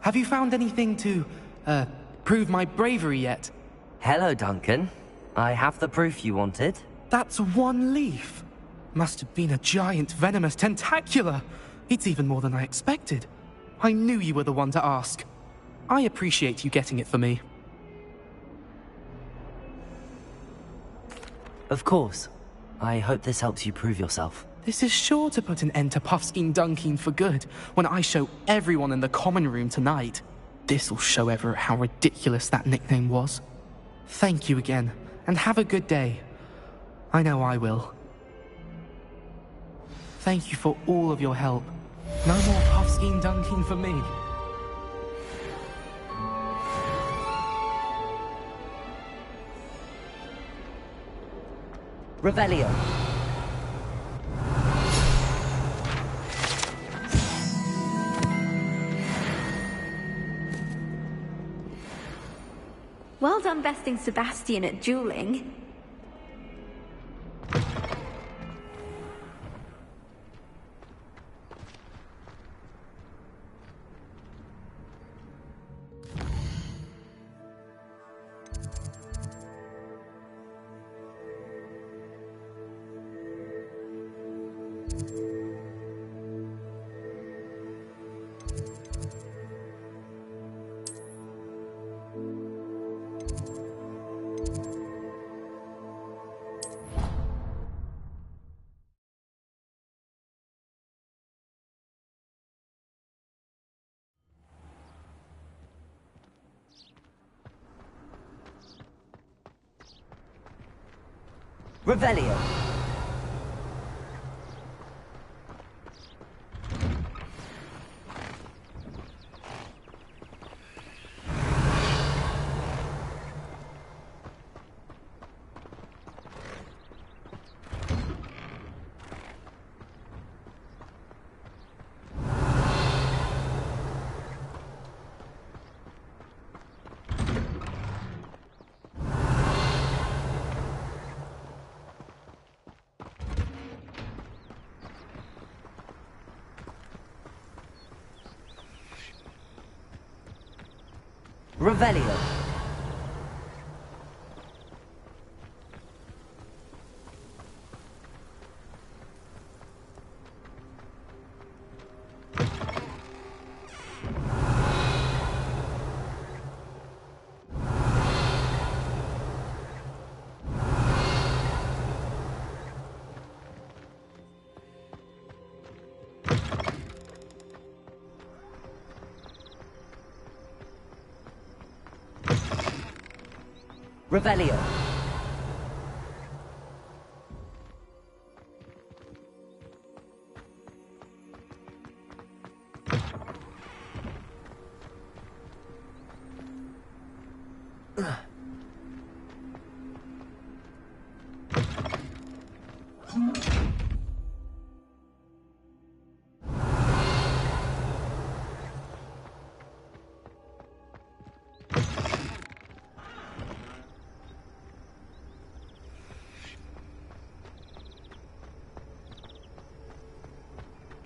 Have you found anything to, prove my bravery yet? Hello, Duncan. I have the proof you wanted. That's one leaf. Must have been a giant venomous tentacula. It's even more than I expected. I knew you were the one to ask. I appreciate you getting it for me. Of course. I hope this helps you prove yourself. This is sure to put an end to Puffskein Dunkeen for good when I show everyone in the common room tonight. This'll show Everett how ridiculous that nickname was. Thank you again, and have a good day. I know I will. Thank you for all of your help. No more Puffskein Dunkeen for me. Revelio. Well done besting Sebastian at dueling. Revelio. Revelio. Revelio.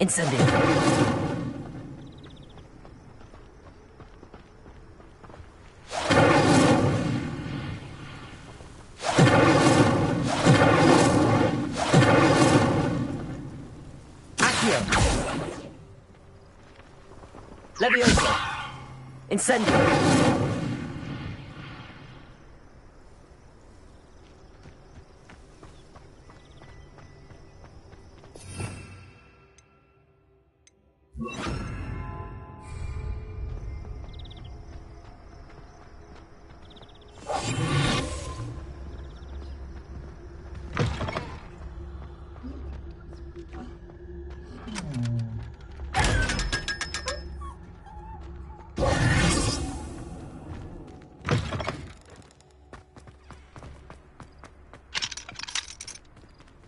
Incendio. Accio. Levioso. Incendio.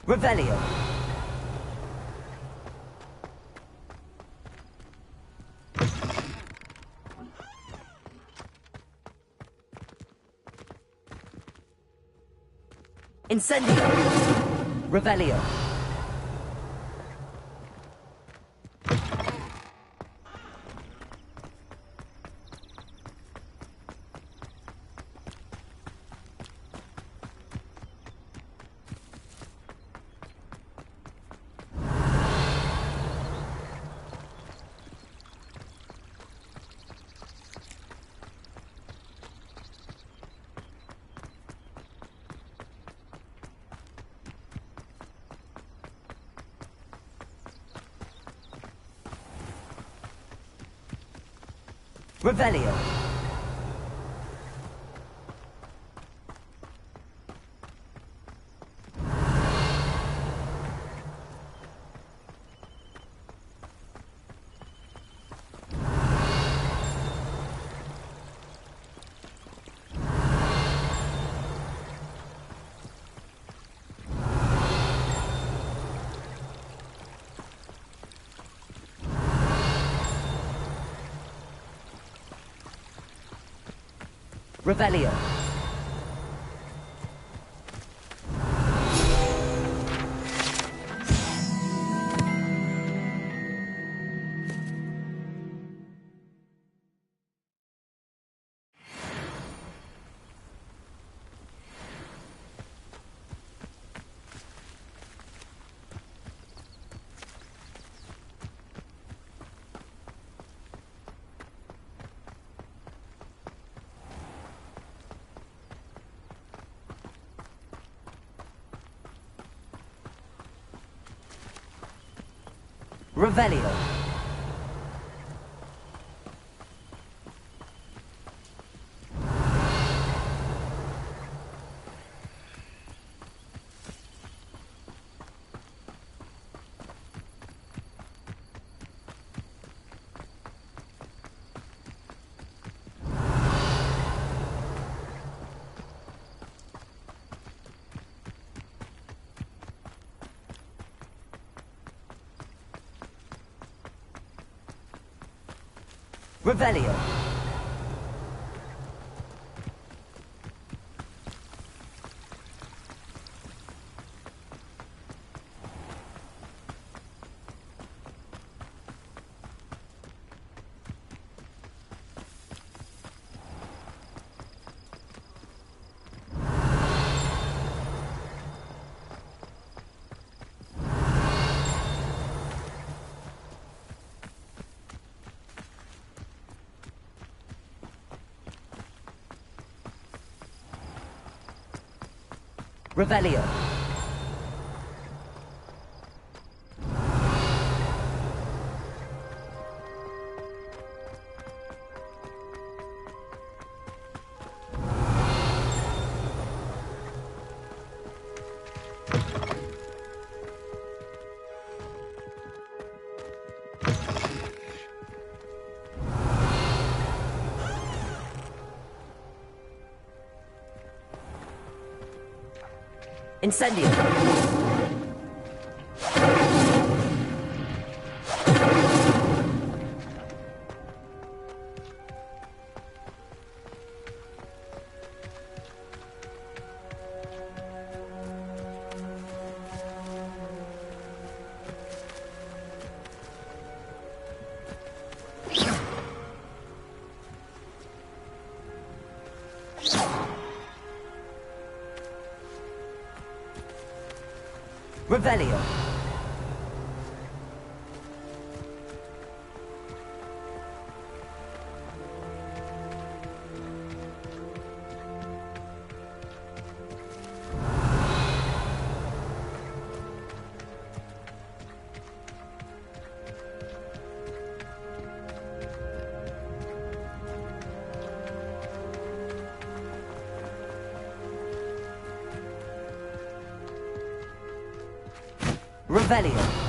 Revelio. Incendio. Revelio. Revelio. Revelio. Revelio. Revelio. Revelio. Incendio. Revelio. Revelio.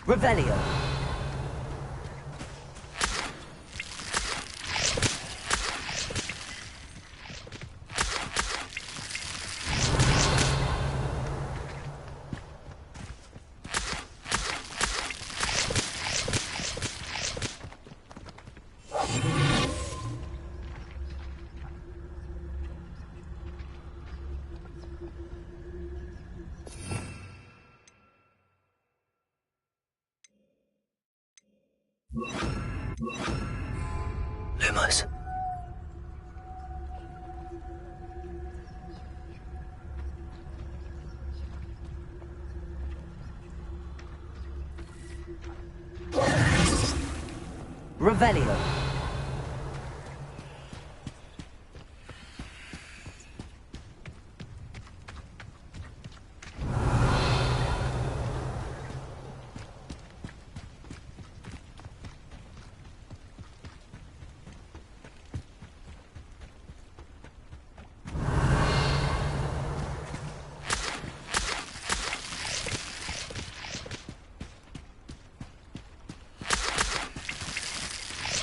Revelio. Lumos. Revelio.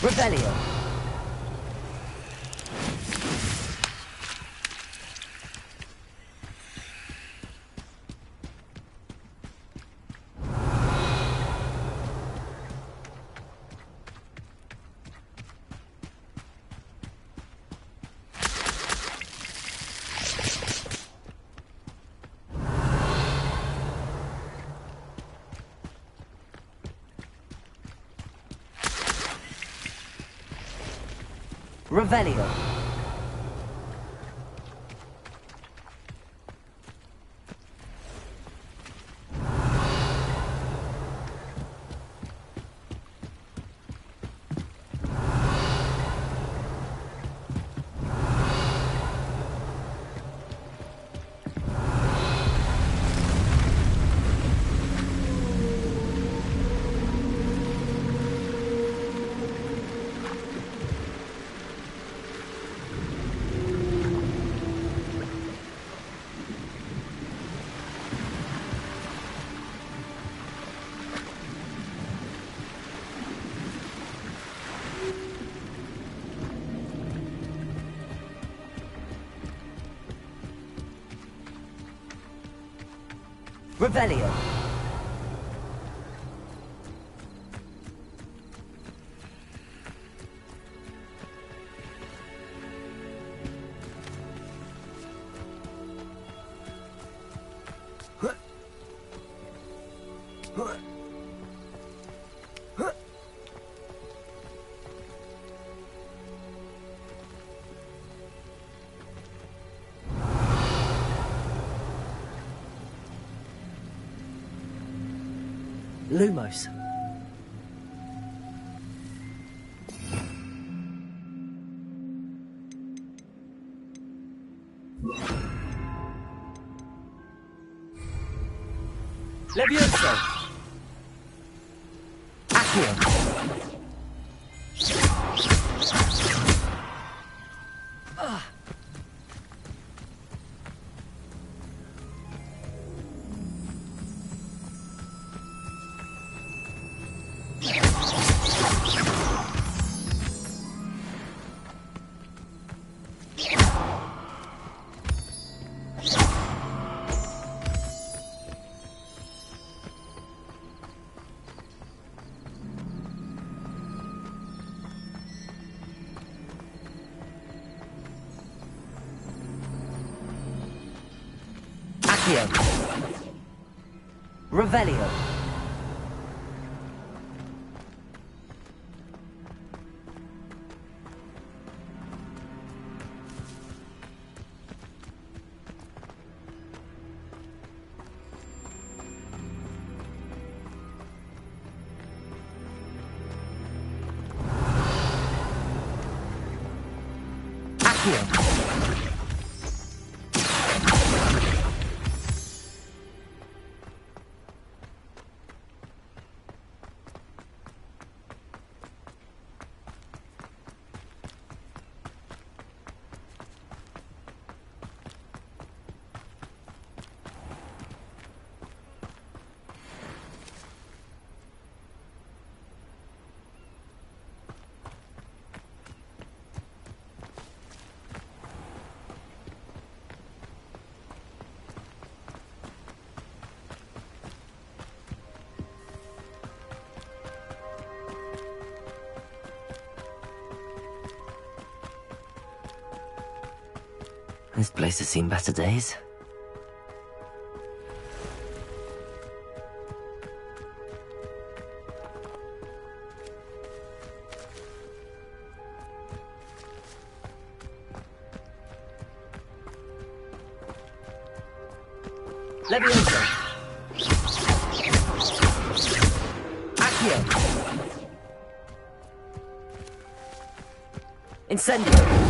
Revelio. Revelio. Revelio. Lumos. Levioso. Accio. Accio. Revelio. Accio. This place has seen better days. Leviosa. Accio. Incendio.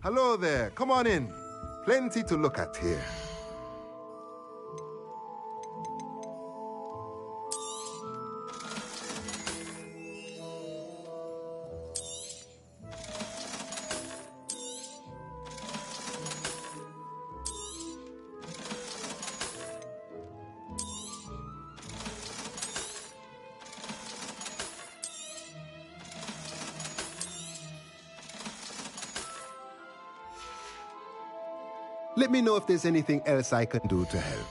Hello there, come on in. Plenty to look at here. Let me know if there's anything else I can do to help.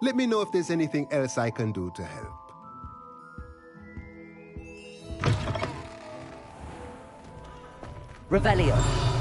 Let me know if there's anything else I can do to help. Revelio.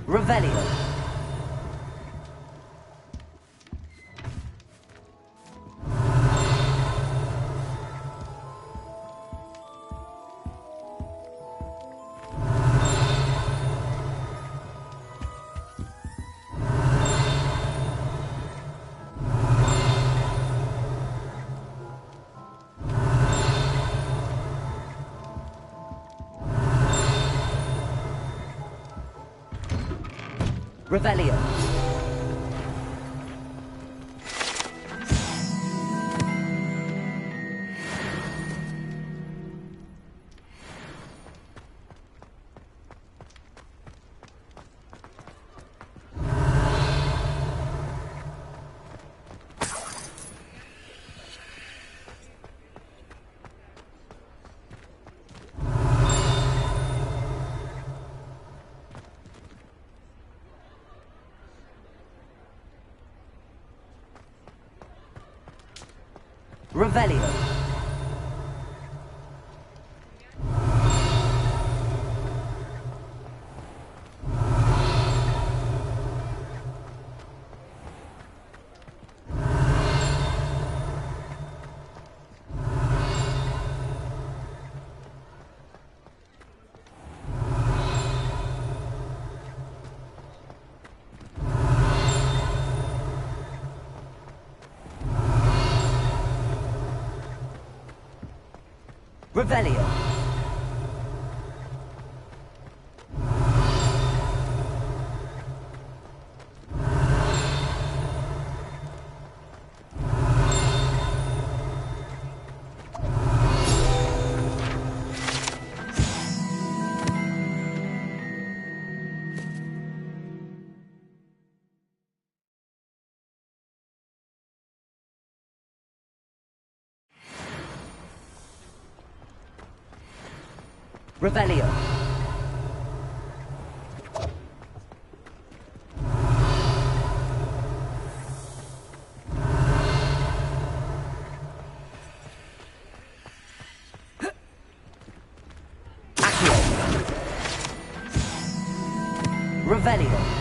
Revelio. Revelio. Revelio. Revelio. Revelio. Accio. Revelio.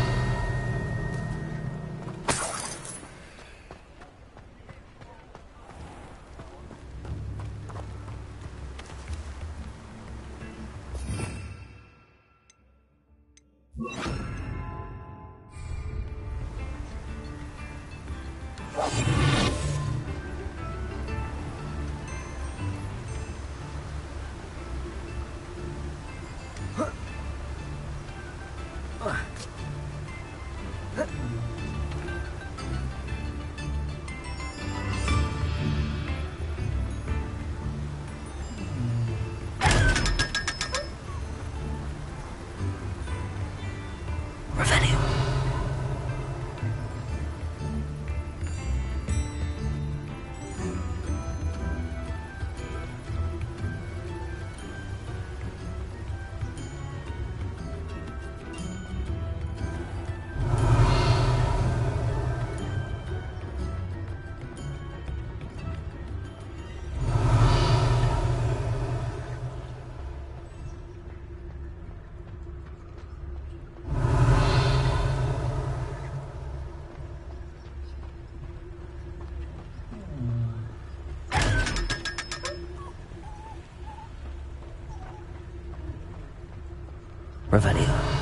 Revelio.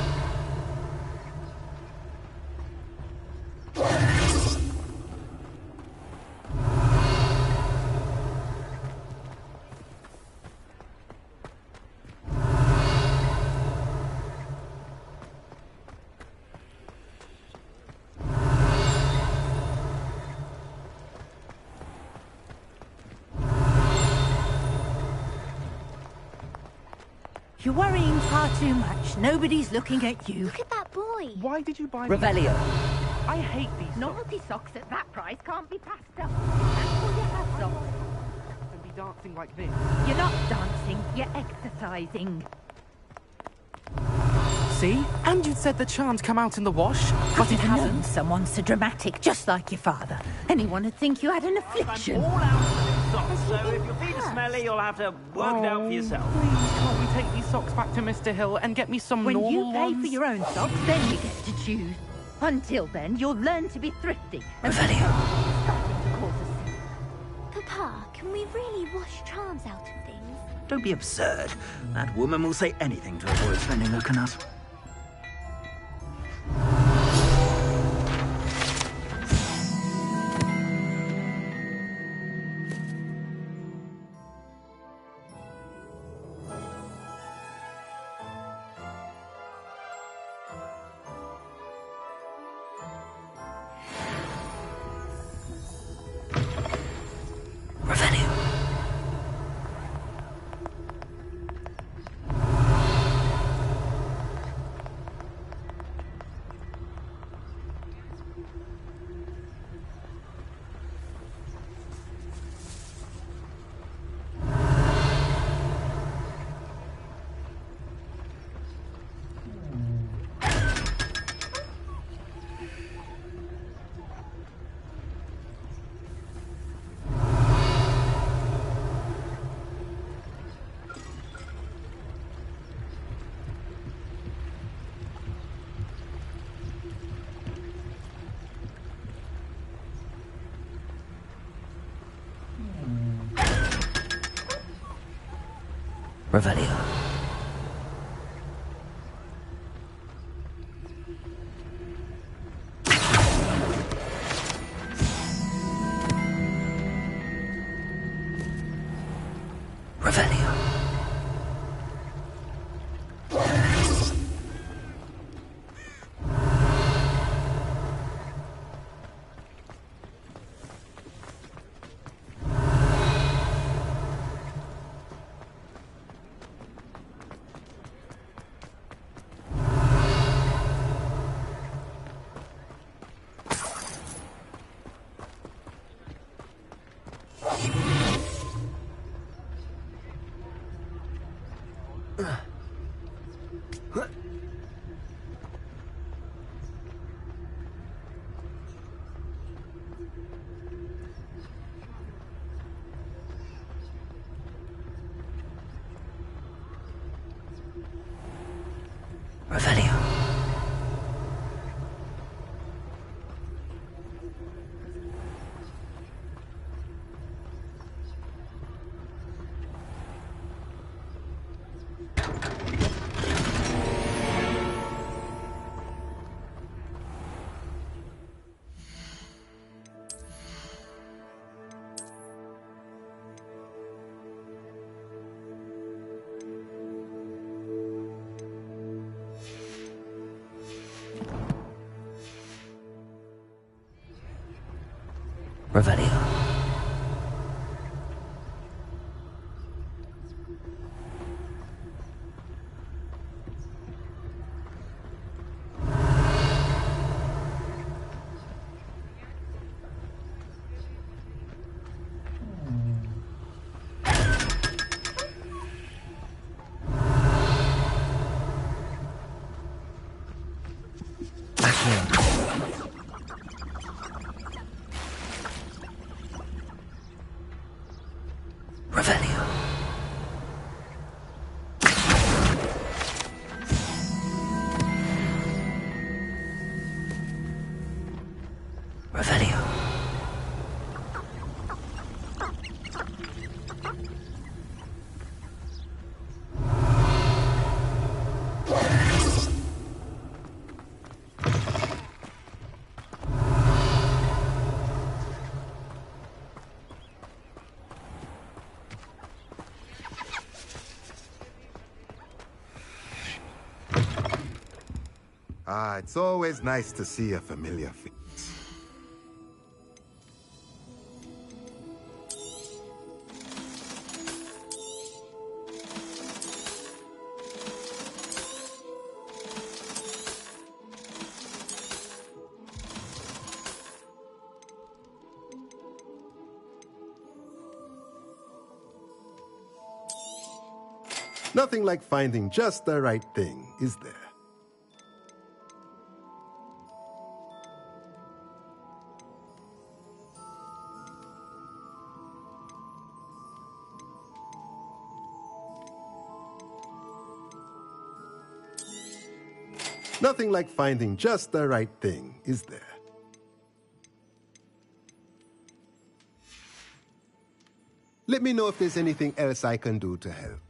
You're worrying far too much. Nobody's looking at you. Look at that boy. Why did you buy Revelio. I hate these socks. Novelty socks at that price can't be passed up. That's all you have socks. And be dancing like this. You're not dancing, you're exercising. See? And you said the charm's come out in the wash, but it Known hasn't. someone so dramatic, just like your father. Anyone would think you had an affliction. I'm all out of socks, so if your feet are smelly, you'll have to work it out for yourself. Please, can't we take these socks back to Mr. Hill and get me some When normal you pay ones? for your own socks, then you get to choose. Until then, you'll learn to be thrifty. Revelio. Starting to cause a scene. Papa, can we really wash charms out of things? Don't be absurd. That woman will say anything to avoid spending her canut. Revelio. Revelio. Revelio. Revelio. Revelio. Revelio. Ah, it's always nice to see a familiar face. Nothing like finding just the right thing, is there? Nothing like finding just the right thing, is there? Let me know if there's anything else I can do to help.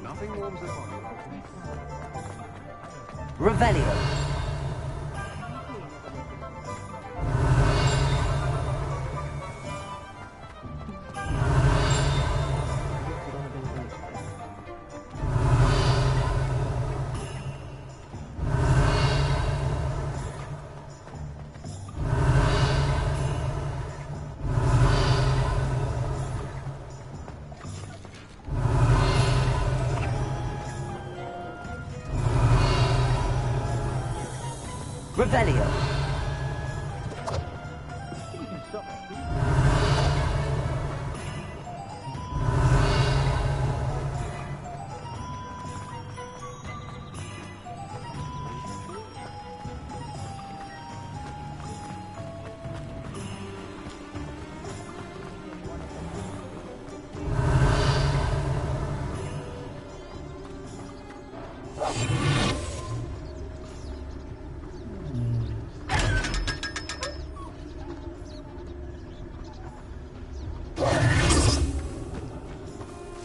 Nothing warms the body. Revelio. Revelio.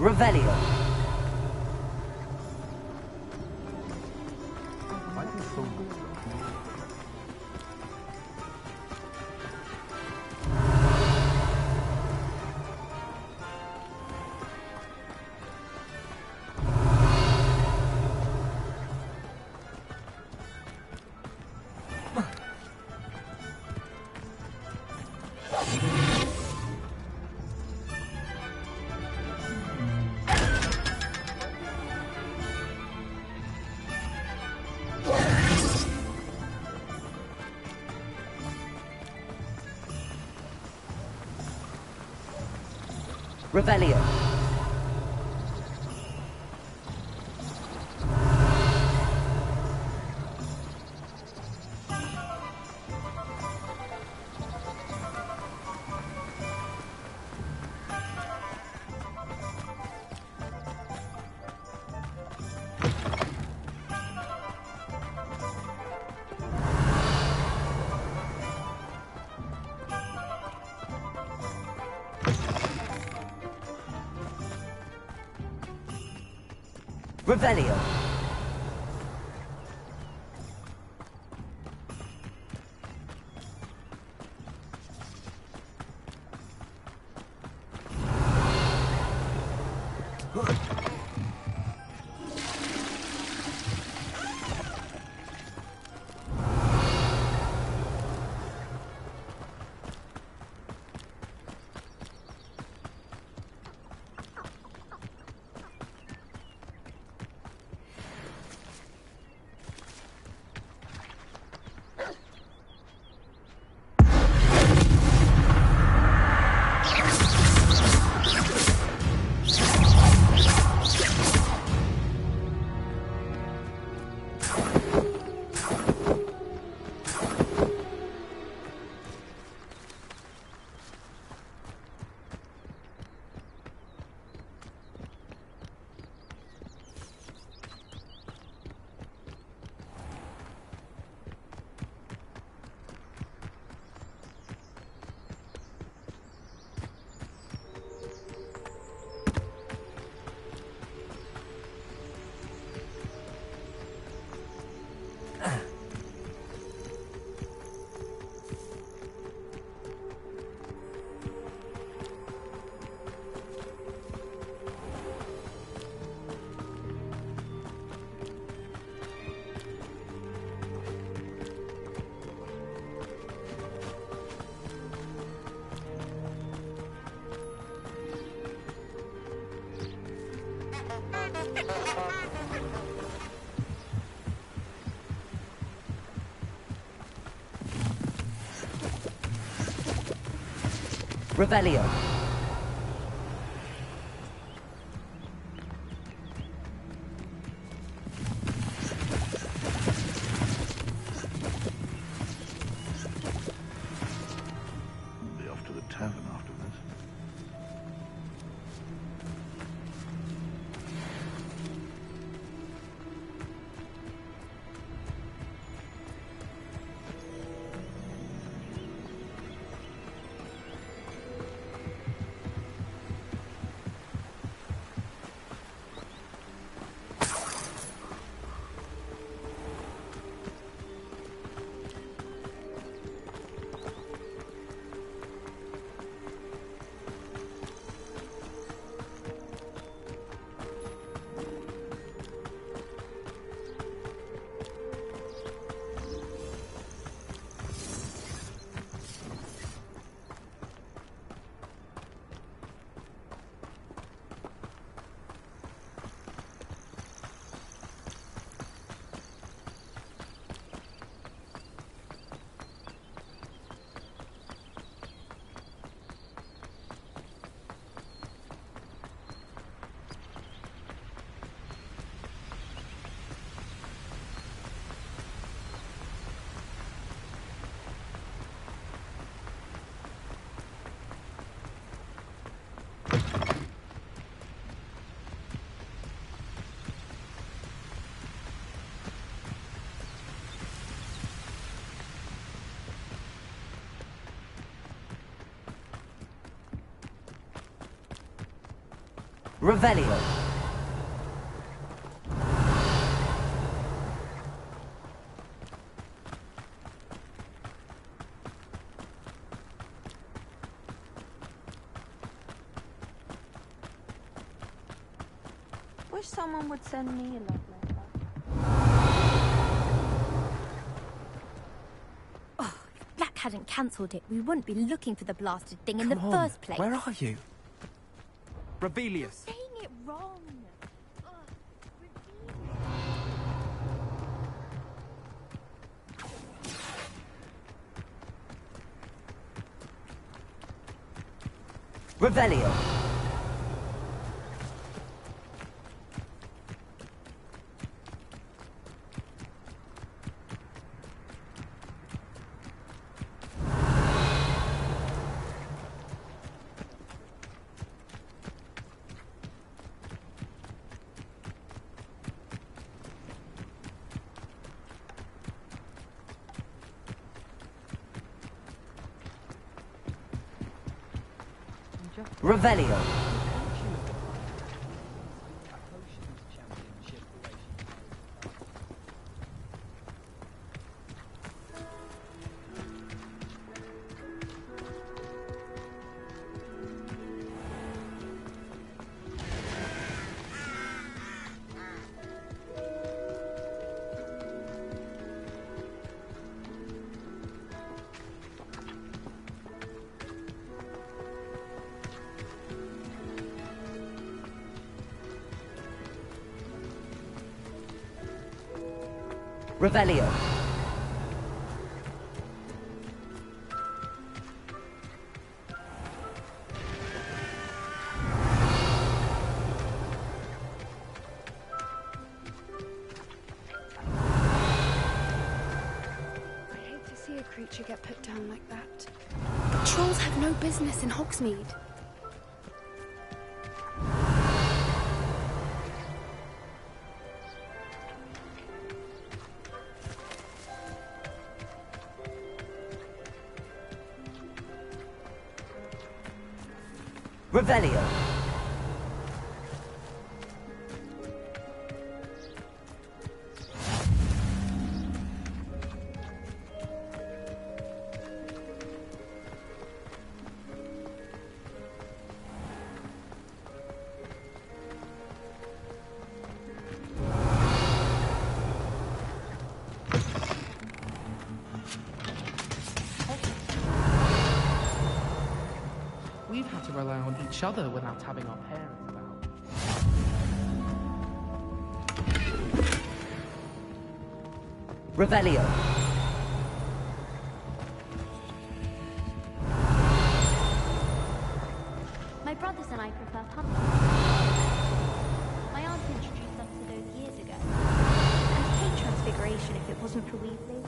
Revelio. Revelio. Revelio. Revelio. We'll be off to the tavern after this. Revelio. Wish someone would send me a love letter. Oh, if Black hadn't cancelled it, we wouldn't be looking for the blasted thing in the Come on, first place. where are you? Rebellious. Saying it wrong. Revelio. Revelio. Revelio. I hate to see a creature get put down like that. But trolls have no business in Hogsmeade. Revelio. We've had to rely on each other without having our parents about. Revelio. My brothers and I prefer pumpkins. My aunt introduced us to those years ago. I'd hate Transfiguration if it wasn't for Weasley.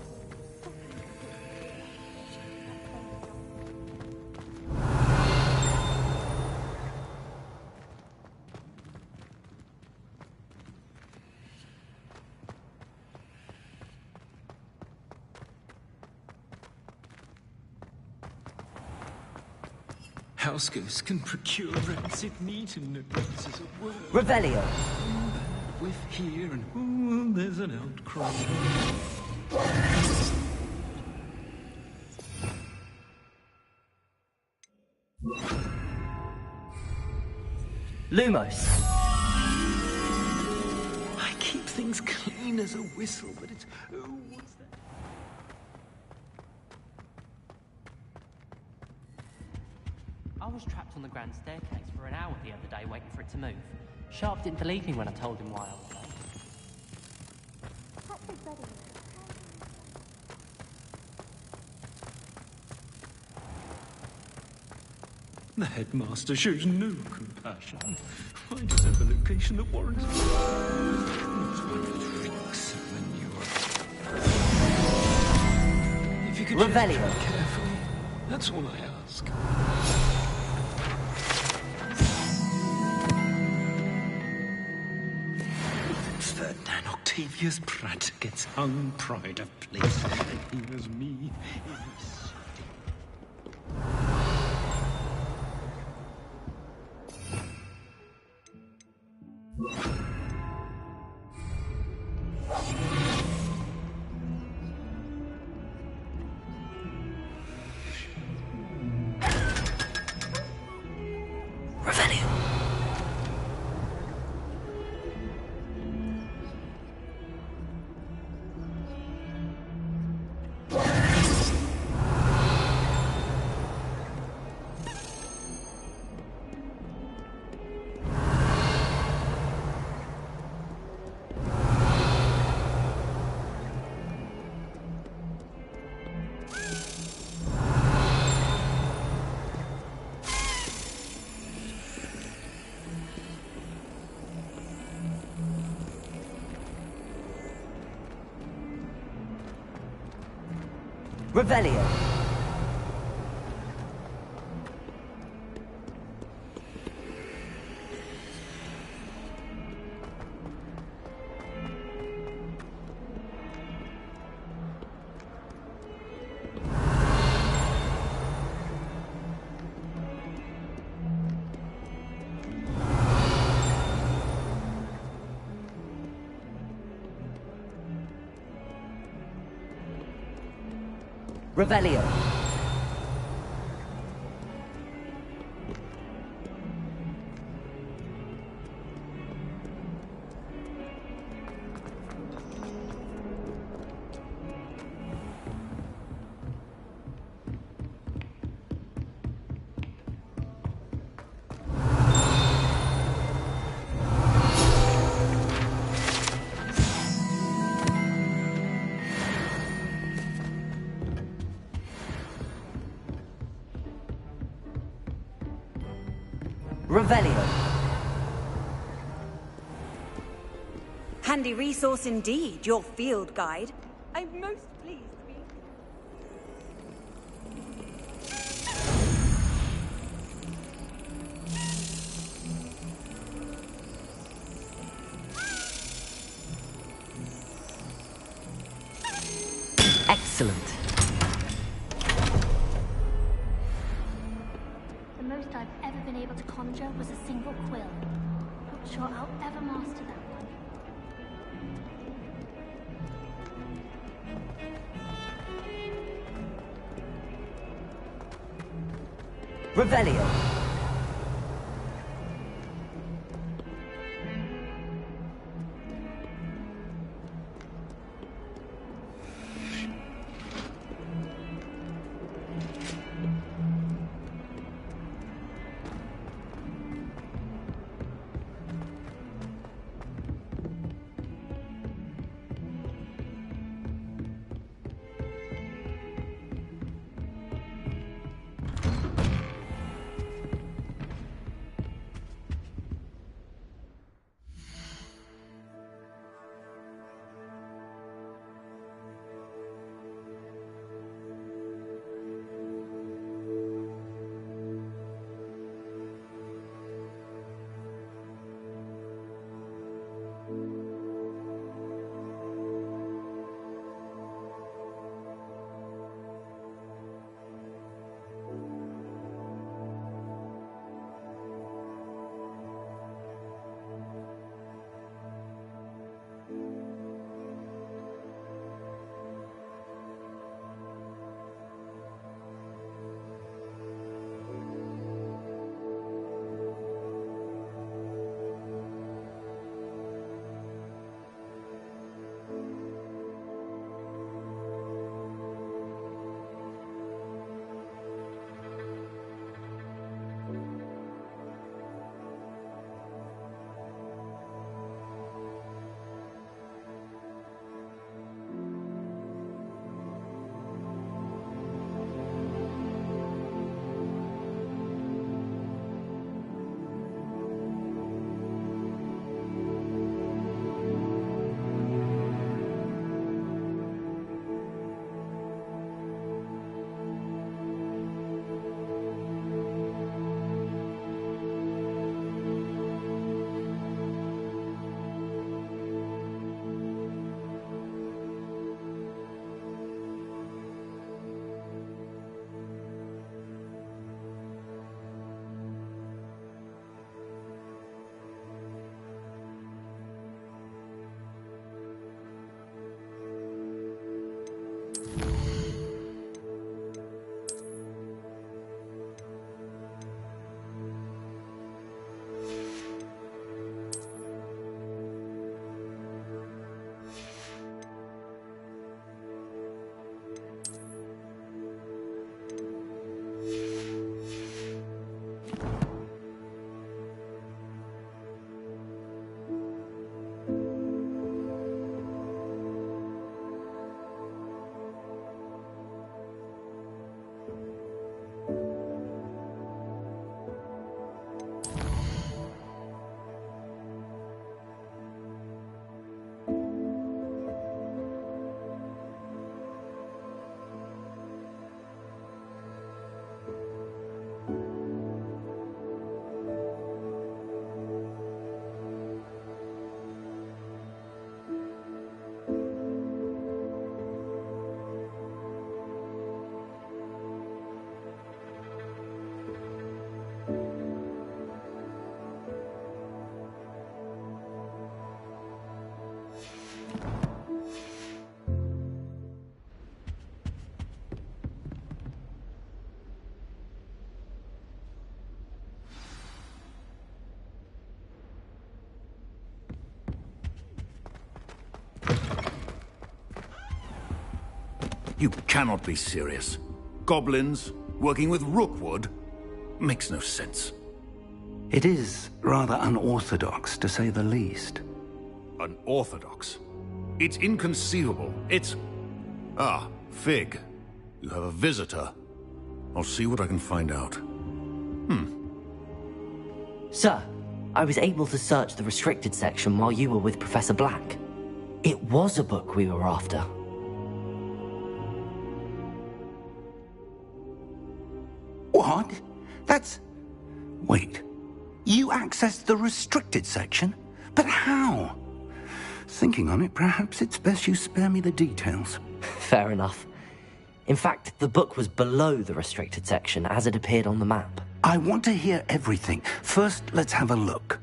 House ghosts can procure rancid meat in advance as a word. Revelio. With here and ooh, there's an outcry. Lumos. I keep things clean as a whistle, but it's... Oh, what's that? I was trapped on the grand staircase for an hour the other day waiting for it to move. Sharp didn't believe me when I told him why I was late. The headmaster shows no compassion. I just have a location that warrants it. If you could just Revelio. tread carefully, that's all I ask. Ferdinand Octavius Pratt gets hung pride of place, and here's me. Revelio. Revelio. Revelio. Handy resource indeed, your field guide. I'm most pleased to be... Excellent. The most I've ever been able to conjure was a single quill. Not sure I'll ever master that one. Revelio. You cannot be serious. Goblins working with Rookwood? Makes no sense. It is rather unorthodox, to say the least. Unorthodox? It's inconceivable. It's... Ah, Fig. You have a visitor. I'll see what I can find out. Sir, I was able to search the restricted section while you were with Professor Black. It was a book we were after. What? That's... Wait. You accessed the restricted section? But how? Thinking on it, perhaps it's best you spare me the details. Fair enough. In fact, the book was below the restricted section as it appeared on the map. I want to hear everything. First, let's have a look.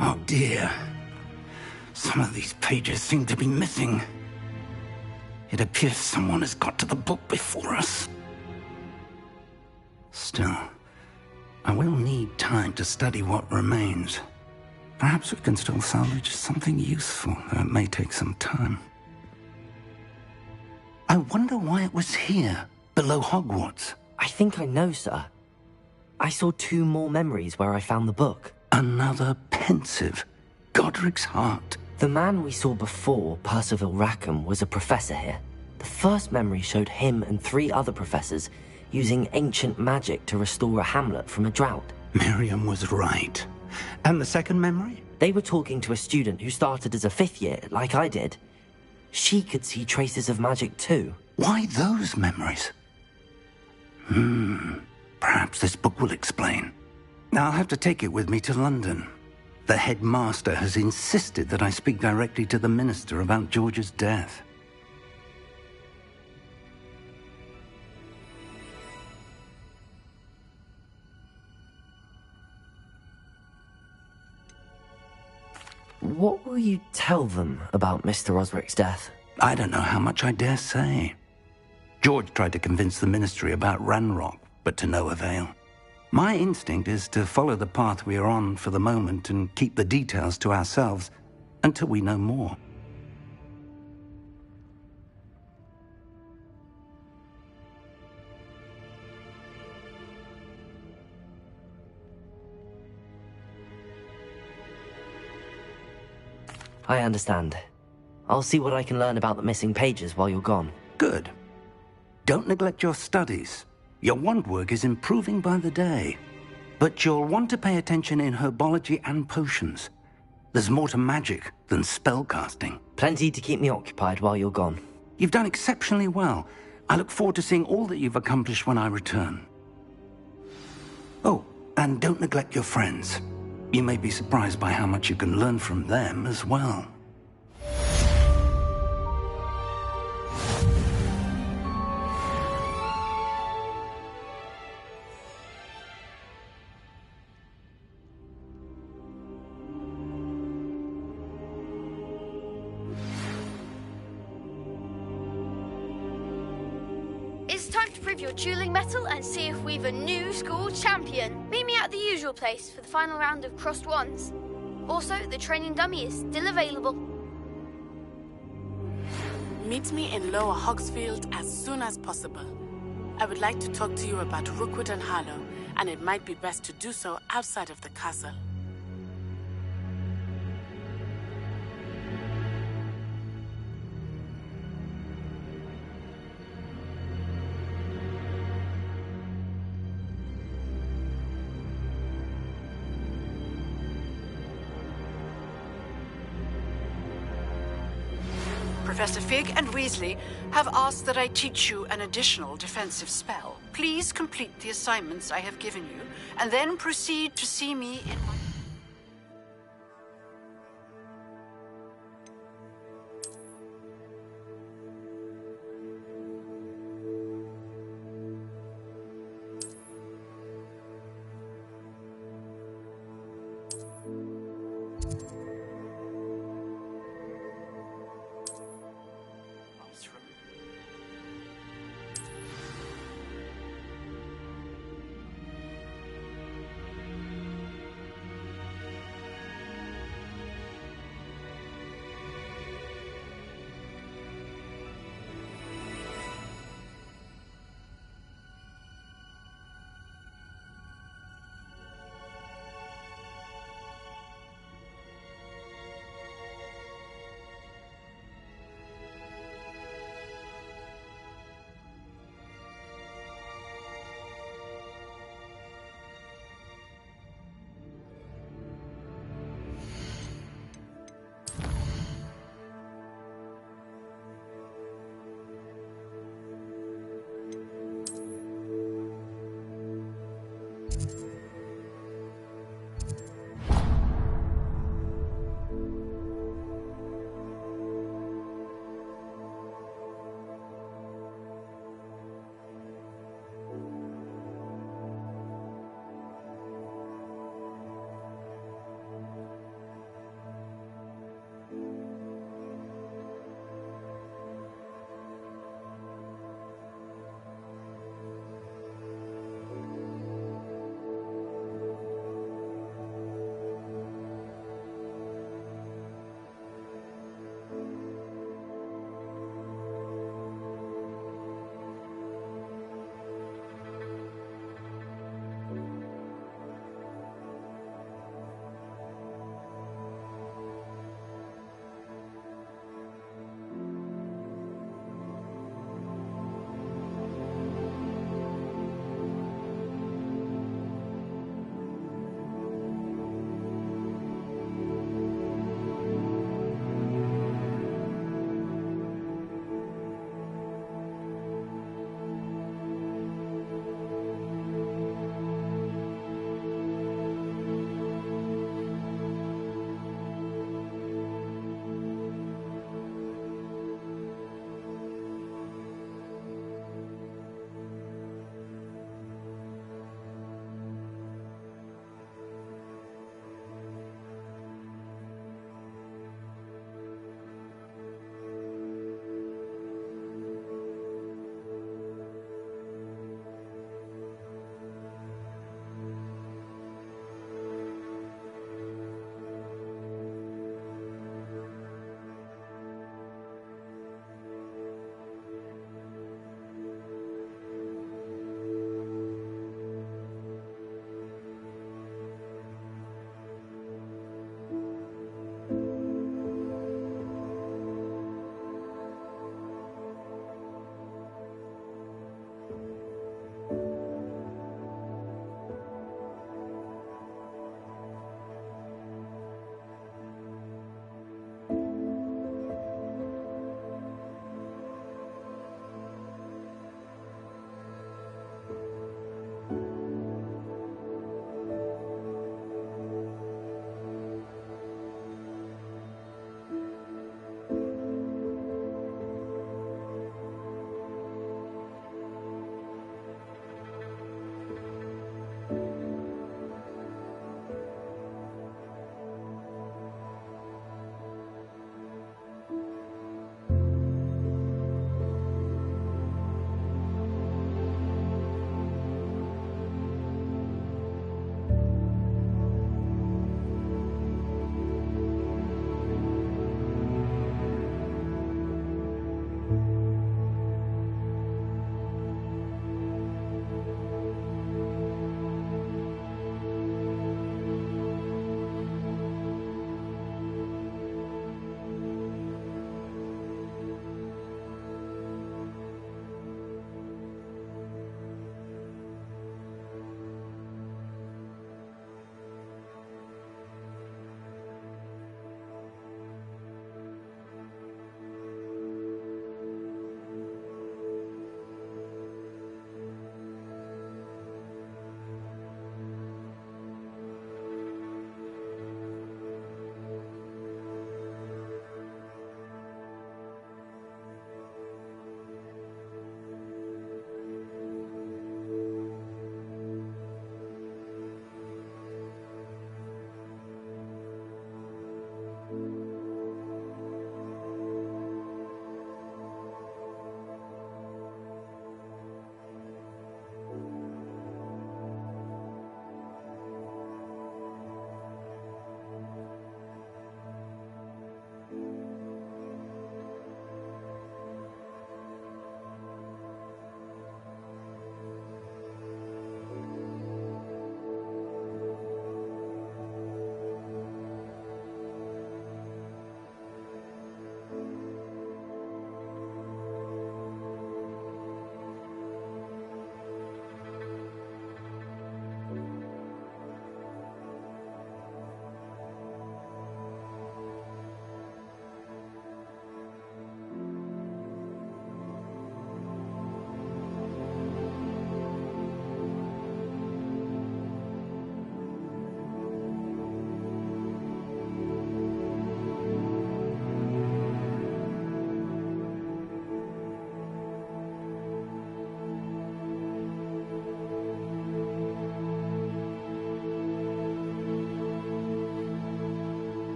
Oh dear. Some of these pages seem to be missing. It appears someone has got to the book before us. Still, I will need time to study what remains. Perhaps we can still salvage something useful, though it may take some time. I wonder why it was here, below Hogwarts. I think I know, sir. I saw 2 more memories where I found the book. Another pensive. Godric's heart. The man we saw before, Percival Rackham, was a professor here. The first memory showed him and 3 other professors using ancient magic to restore a hamlet from a drought. Miriam was right. And the second memory? They were talking to a student who started as a 5th year, like I did. She could see traces of magic too. Why those memories? Perhaps this book will explain. I'll have to take it with me to London. The headmaster has insisted that I speak directly to the minister about George's death. What will you tell them about Mr. Osric's death? I don't know how much I dare say. George tried to convince the ministry about Ranrock, but to no avail. My instinct is to follow the path we are on for the moment and keep the details to ourselves until we know more. I understand. I'll see what I can learn about the missing pages while you're gone. Good. Don't neglect your studies. Your wand work is improving by the day. But you'll want to pay attention in herbology and potions. There's more to magic than spellcasting. Plenty to keep me occupied while you're gone. You've done exceptionally well. I look forward to seeing all that you've accomplished when I return. Oh, and don't neglect your friends. You may be surprised by how much you can learn from them as well. It's time to prove your dueling mettle and see if we've a new school champion. Meet me at the usual place for the final round of crossed wands. Also, the training dummy is still available. Meet me in Lower Hogsfield as soon as possible. I would like to talk to you about Rookwood and Harlow, and it might be best to do so outside of the castle. Professor Fig and Weasley have asked that I teach you an additional defensive spell. Please complete the assignments I have given you, and then proceed to see me in my...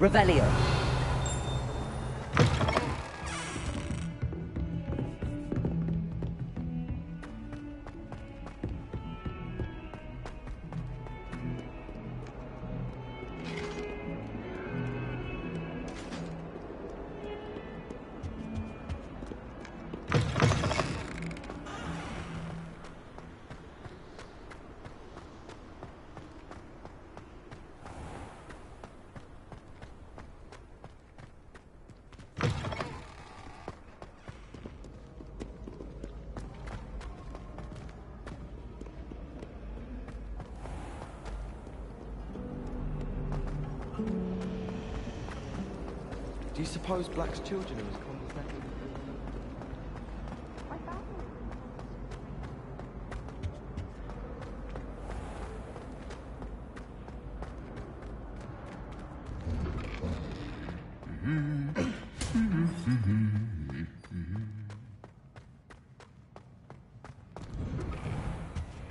Revelio. Do you suppose Black's children are as condescending?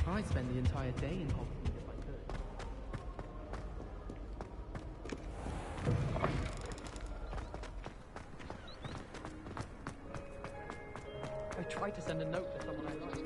I'd spend the entire day in Hogwarts if I could. I tried to send a note to someone I liked.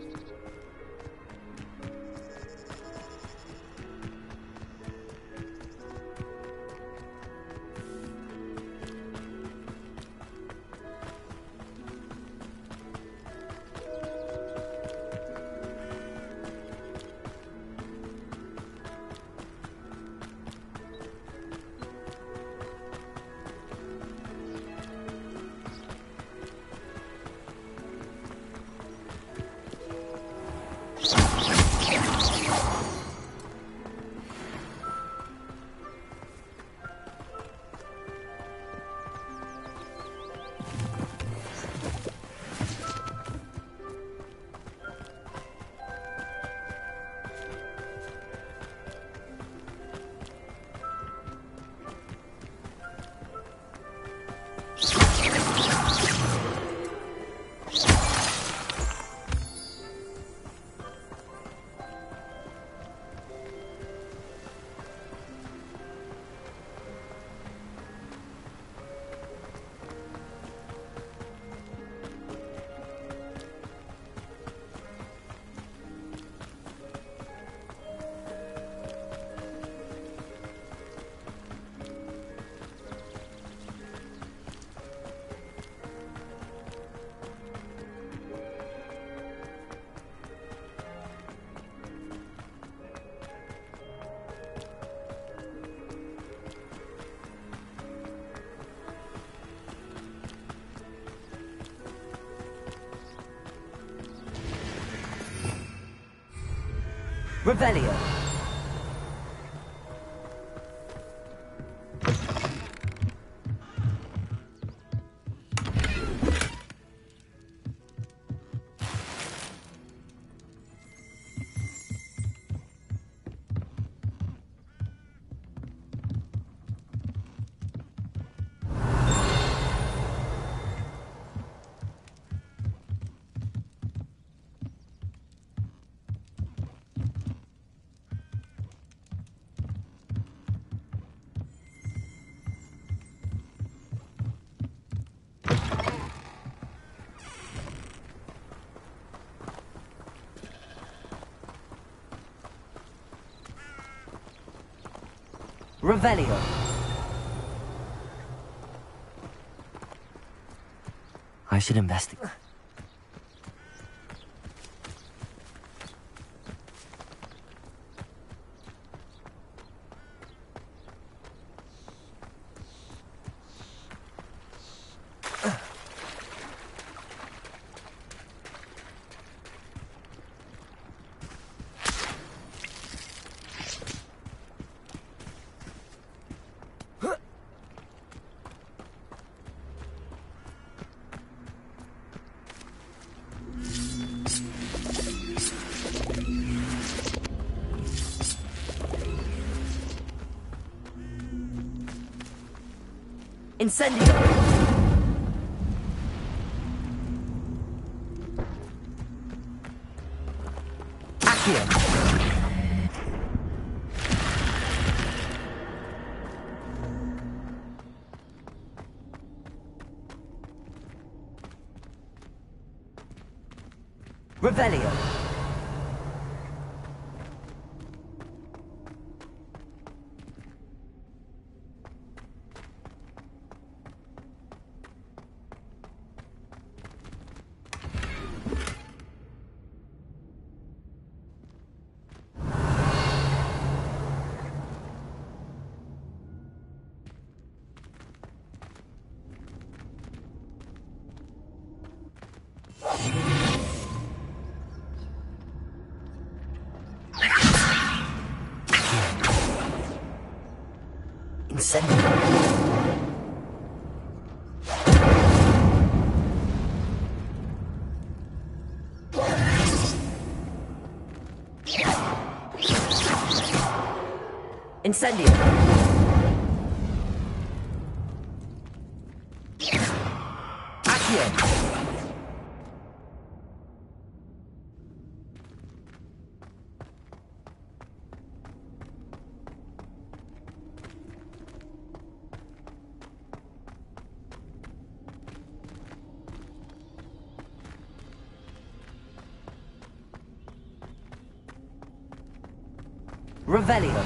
Revelio. Revelio. I should investigate. Incendio! Accio! Revelio. Incendio. Accio. Revelio.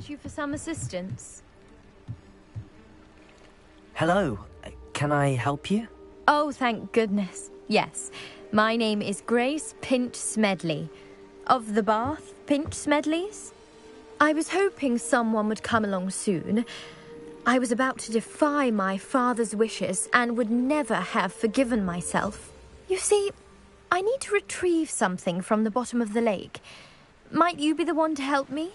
You for some assistance? Hello. Can I help you? Oh, thank goodness. Yes. My name is Grace Pinch Smedley. Of the Bath Pinch Smedleys? I was hoping someone would come along soon. I was about to defy my father's wishes and would never have forgiven myself. You see, I need to retrieve something from the bottom of the lake. Might you be the one to help me?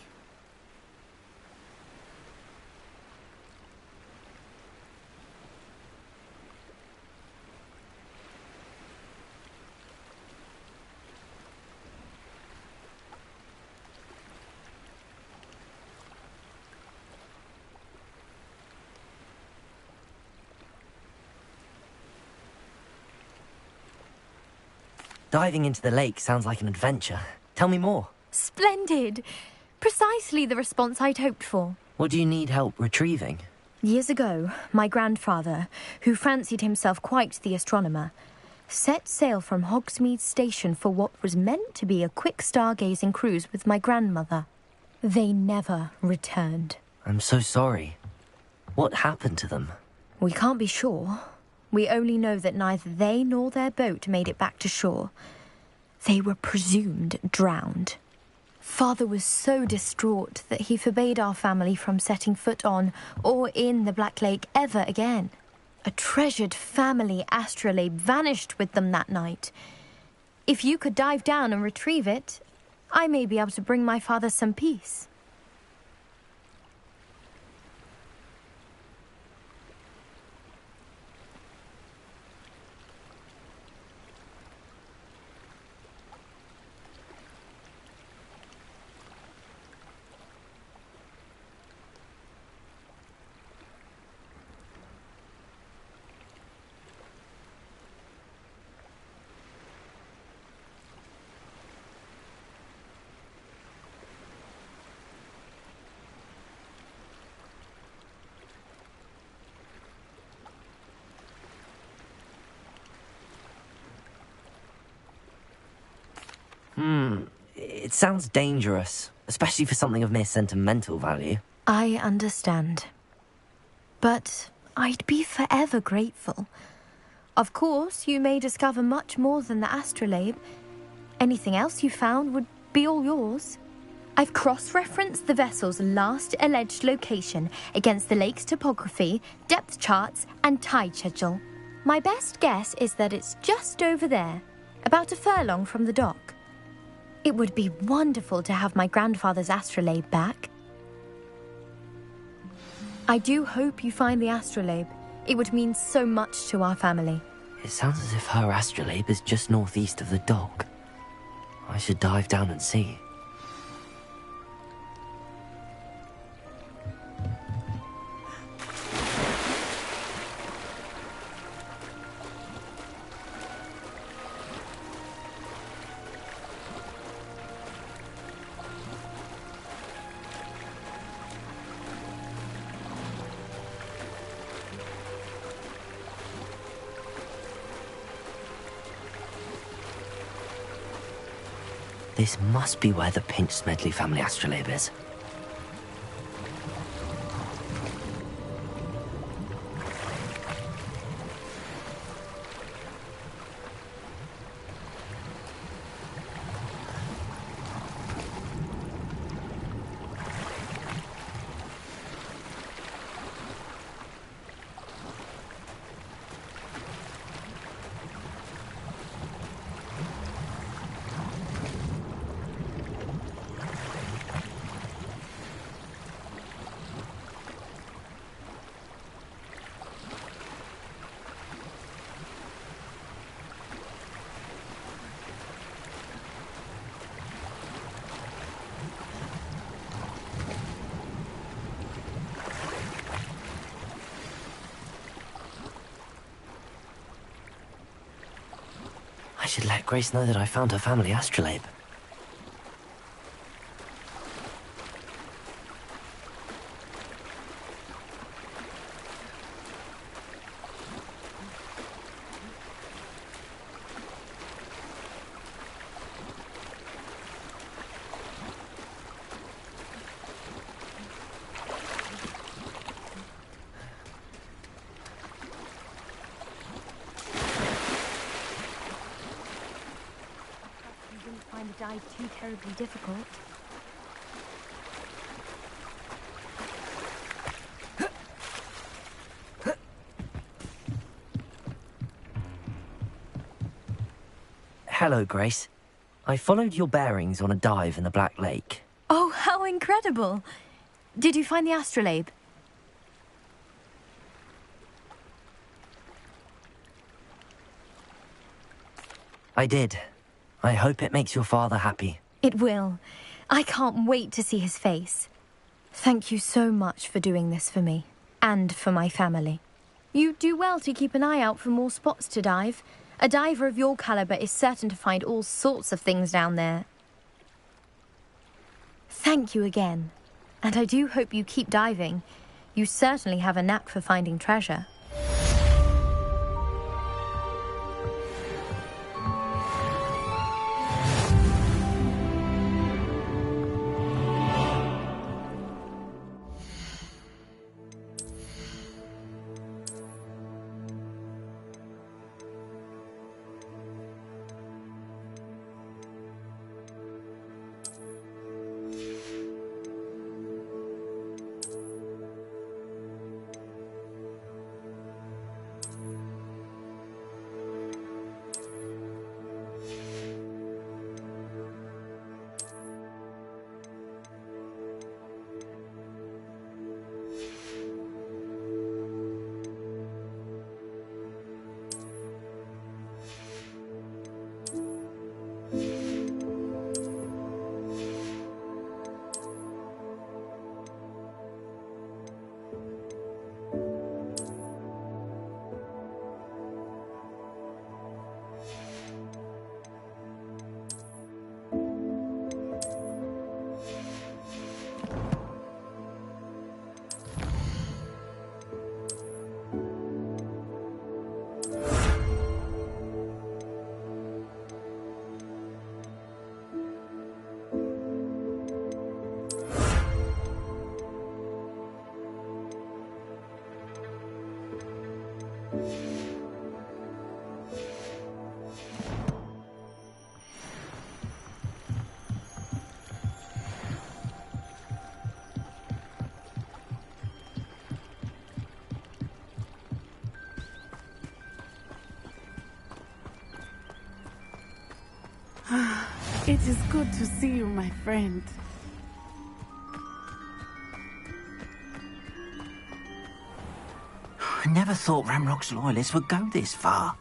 Diving into the lake sounds like an adventure. Tell me more. Splendid! Precisely the response I'd hoped for. What do you need help retrieving? Years ago, my grandfather, who fancied himself quite the astronomer, set sail from Hogsmeade Station for what was meant to be a quick stargazing cruise with my grandmother. They never returned. I'm so sorry. What happened to them? We can't be sure. We only know that neither they nor their boat made it back to shore. They were presumed drowned. Father was so distraught that he forbade our family from setting foot on or in the Black Lake ever again. A treasured family astrolabe vanished with them that night. If you could dive down and retrieve it, I may be able to bring my father some peace. It sounds dangerous, especially for something of mere sentimental value. I understand. But I'd be forever grateful. Of course, you may discover much more than the astrolabe. Anything else you found would be all yours. I've cross-referenced the vessel's last alleged location against the lake's topography, depth charts, and tide schedule. My best guess is that it's just over there, about a furlong from the dock. It would be wonderful to have my grandfather's astrolabe back. I do hope you find the astrolabe. It would mean so much to our family. It sounds as if her astrolabe is just northeast of the dock. I should dive down and see. This must be where the Pinch Smedley family astrolabe is. I should let Grace know that I found her family astrolabe. Find the dive too terribly difficult. Hello, Grace. I followed your bearings on a dive in the Black Lake. Oh, how incredible! Did you find the astrolabe? I did. I hope it makes your father happy. It will. I can't wait to see his face. Thank you so much for doing this for me, and for my family. You do well to keep an eye out for more spots to dive. A diver of your caliber is certain to find all sorts of things down there. Thank you again. And I do hope you keep diving. You certainly have a knack for finding treasure. It is good to see you, my friend. I never thought Ramrock's loyalists would go this far.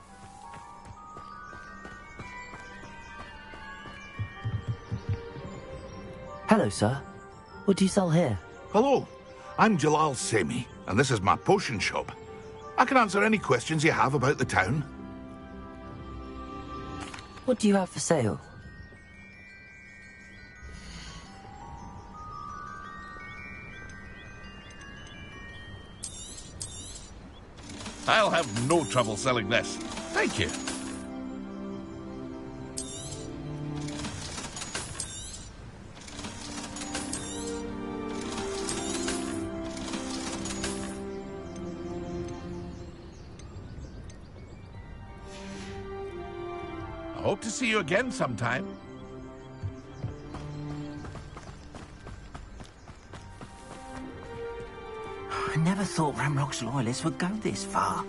Hello, sir. What do you sell here? Hello, I'm Jalal Semi, and this is my potion shop. I can answer any questions you have about the town. What do you have for sale? I'll have no trouble selling this. Thank you. I hope to see you again sometime. I never thought Ramrock's loyalists would go this far.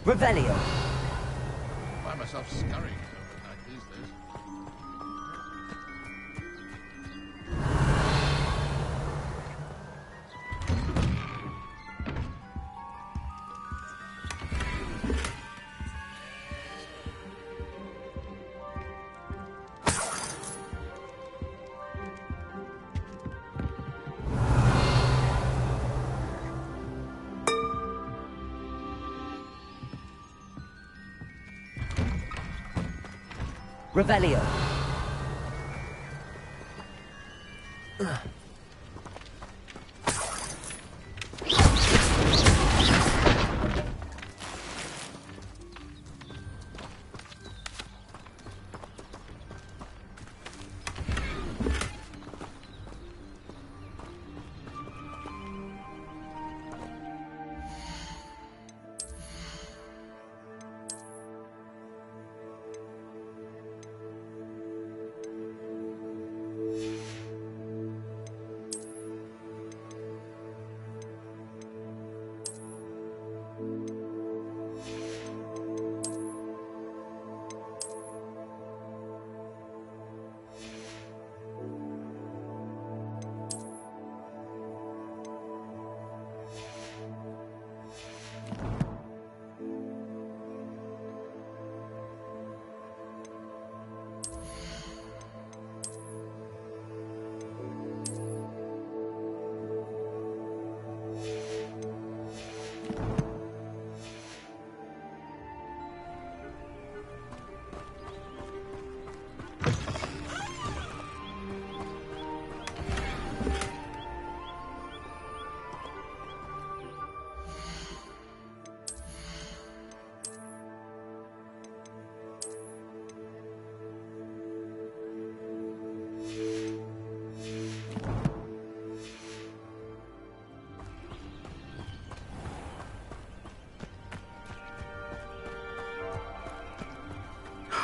Revelio. I find myself scurrying overnight these days. Revelio.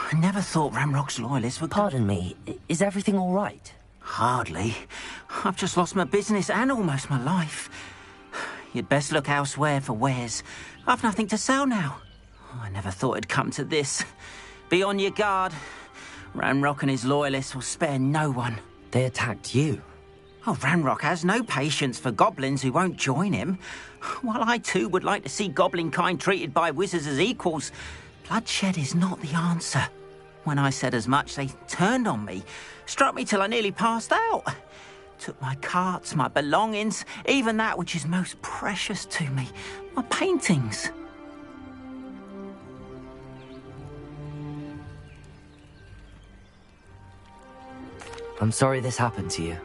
I never thought Ramrock's loyalists would... Pardon me, is everything all right? Hardly. I've just lost my business and almost my life. You'd best look elsewhere for wares. I've nothing to sell now. I never thought it'd come to this. Be on your guard. Ramrock and his loyalists will spare no one. They attacked you? Oh, Ramrock has no patience for goblins who won't join him. While I too would like to see goblin kind treated by wizards as equals, bloodshed is not the answer. When I said as much, they turned on me, struck me till I nearly passed out. Took my carts, my belongings, even that which is most precious to me, my paintings. I'm sorry this happened to you.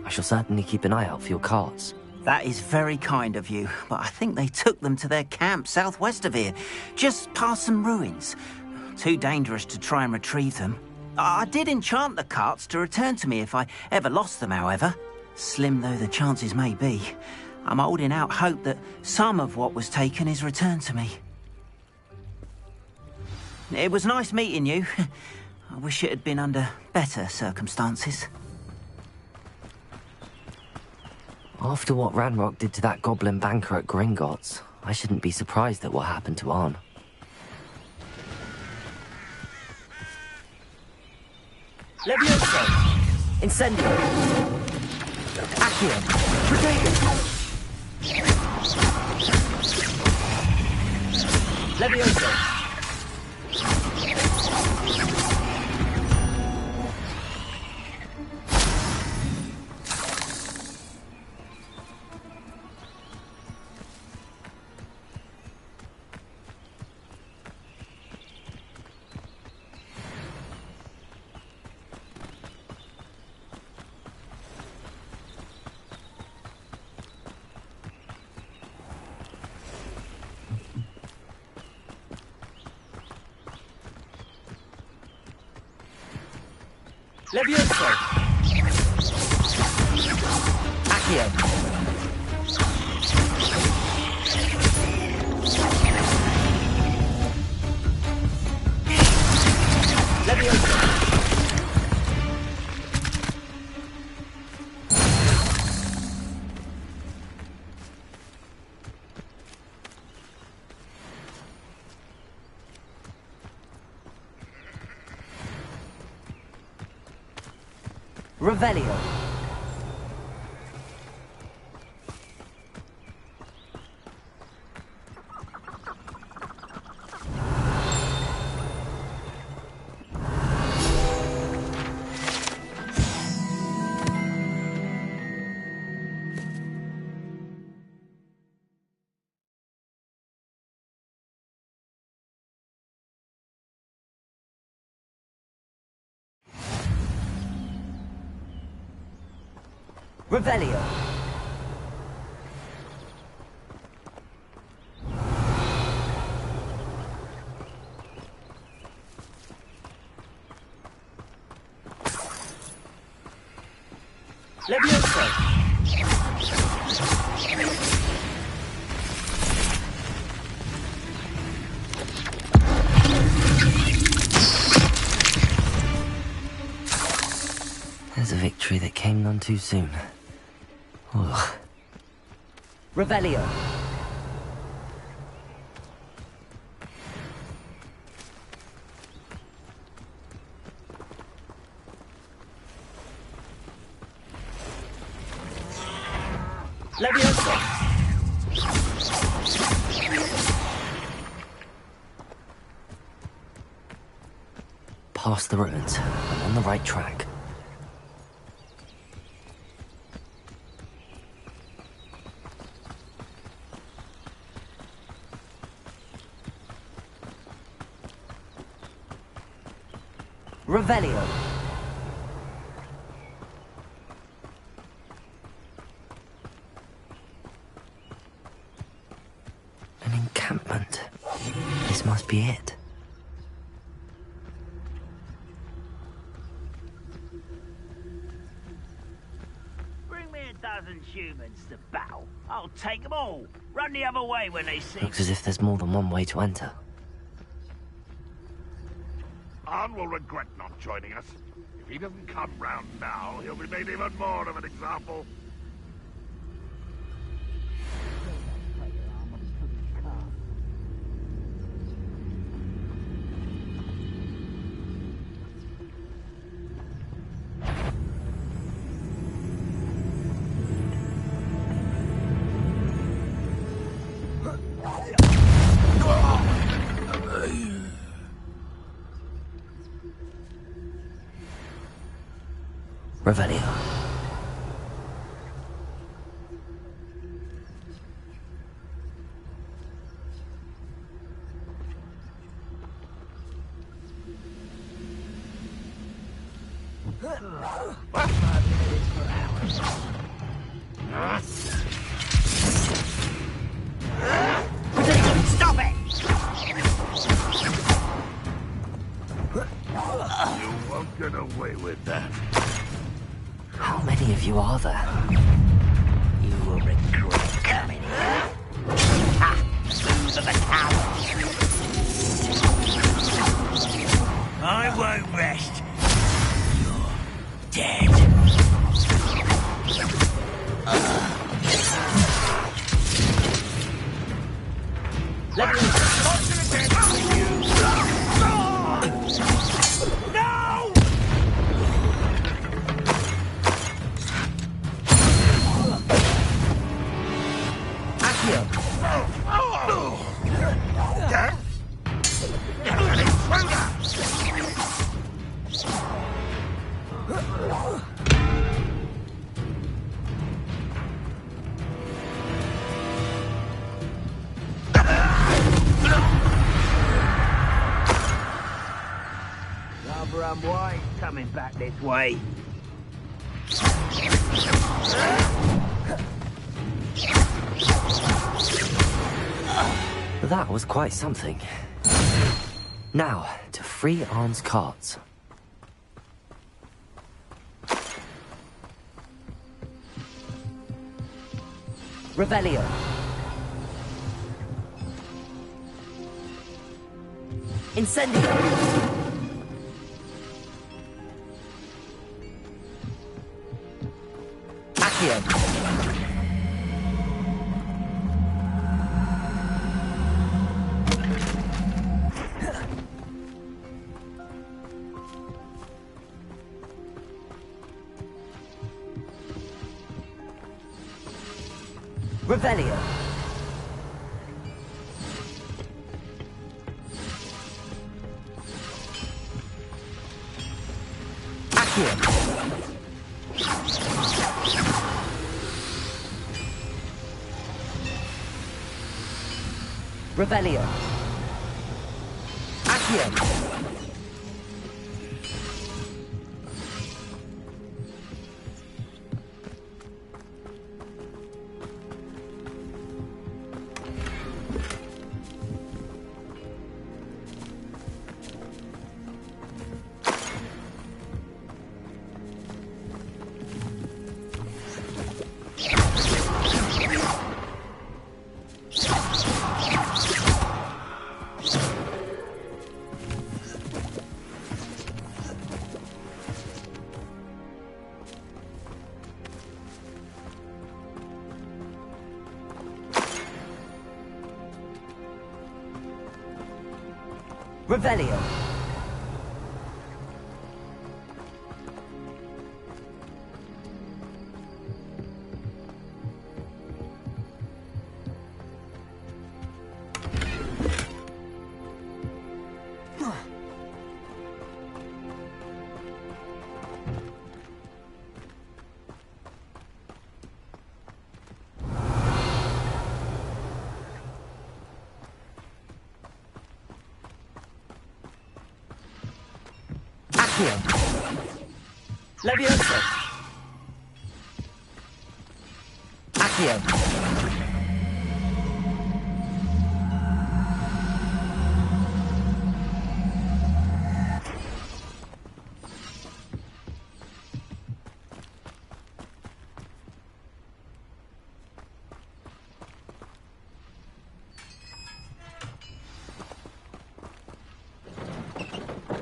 I shall certainly keep an eye out for your carts. That is very kind of you, but I think they took them to their camp southwest of here, just past some ruins. Too dangerous to try and retrieve them. I did enchant the carts to return to me if I ever lost them, however. Slim though the chances may be, I'm holding out hope that some of what was taken is returned to me. It was nice meeting you. I wish it had been under better circumstances. After what Ranrock did to that goblin banker at Gringotts, I shouldn't be surprised at what happened to Arn. Levioso! Incendio! Accio! Protego! Levioso! Levioso! Accio! Levioso! Revelio! Revelio! Levioso! There's a victory that came none too soon. Ugh. Revelio! Levioso! Past the ruins. I'm on the right track. Revelio! An encampment. This must be it. Bring me a dozen humans to battle. I'll take them all. Run the other way when they see me. Looks as if there's more than one way to enter. Arn will regret not joining us. If he doesn't come round now, he'll be made even more of an example. Revelio. Stop it! You won't get away with that. How many of you are there? You will regret coming here. Ha! Smooth of a coward. I won't rest. You're dead. Barbara and White coming back this way. That was quite something. Now, to free Arn's carts. Revelio. Incendio. Accio. Revelio. Accio. Revelio. Accio. Revelio. Levioso. Accio.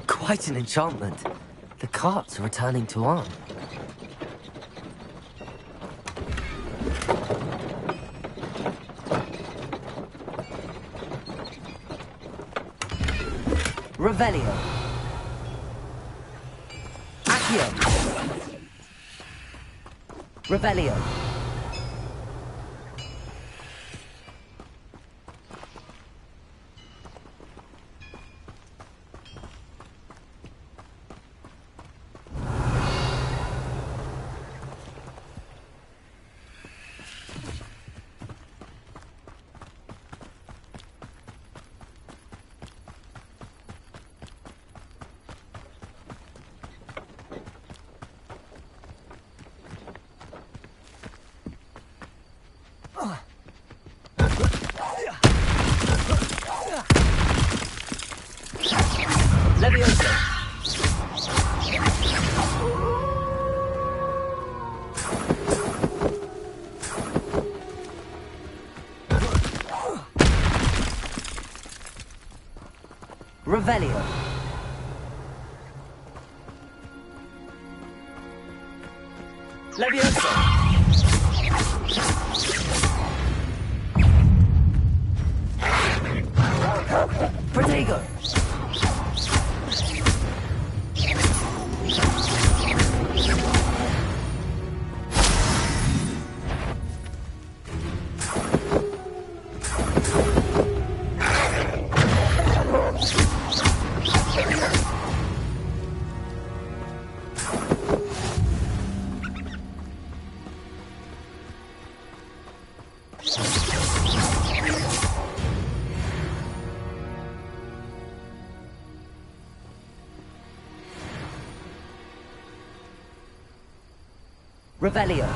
Quite an enchantment. The carts are returning to Arn. Revelio. Accio. Revelio. Levioso. Revelio. Levioso. Revelio.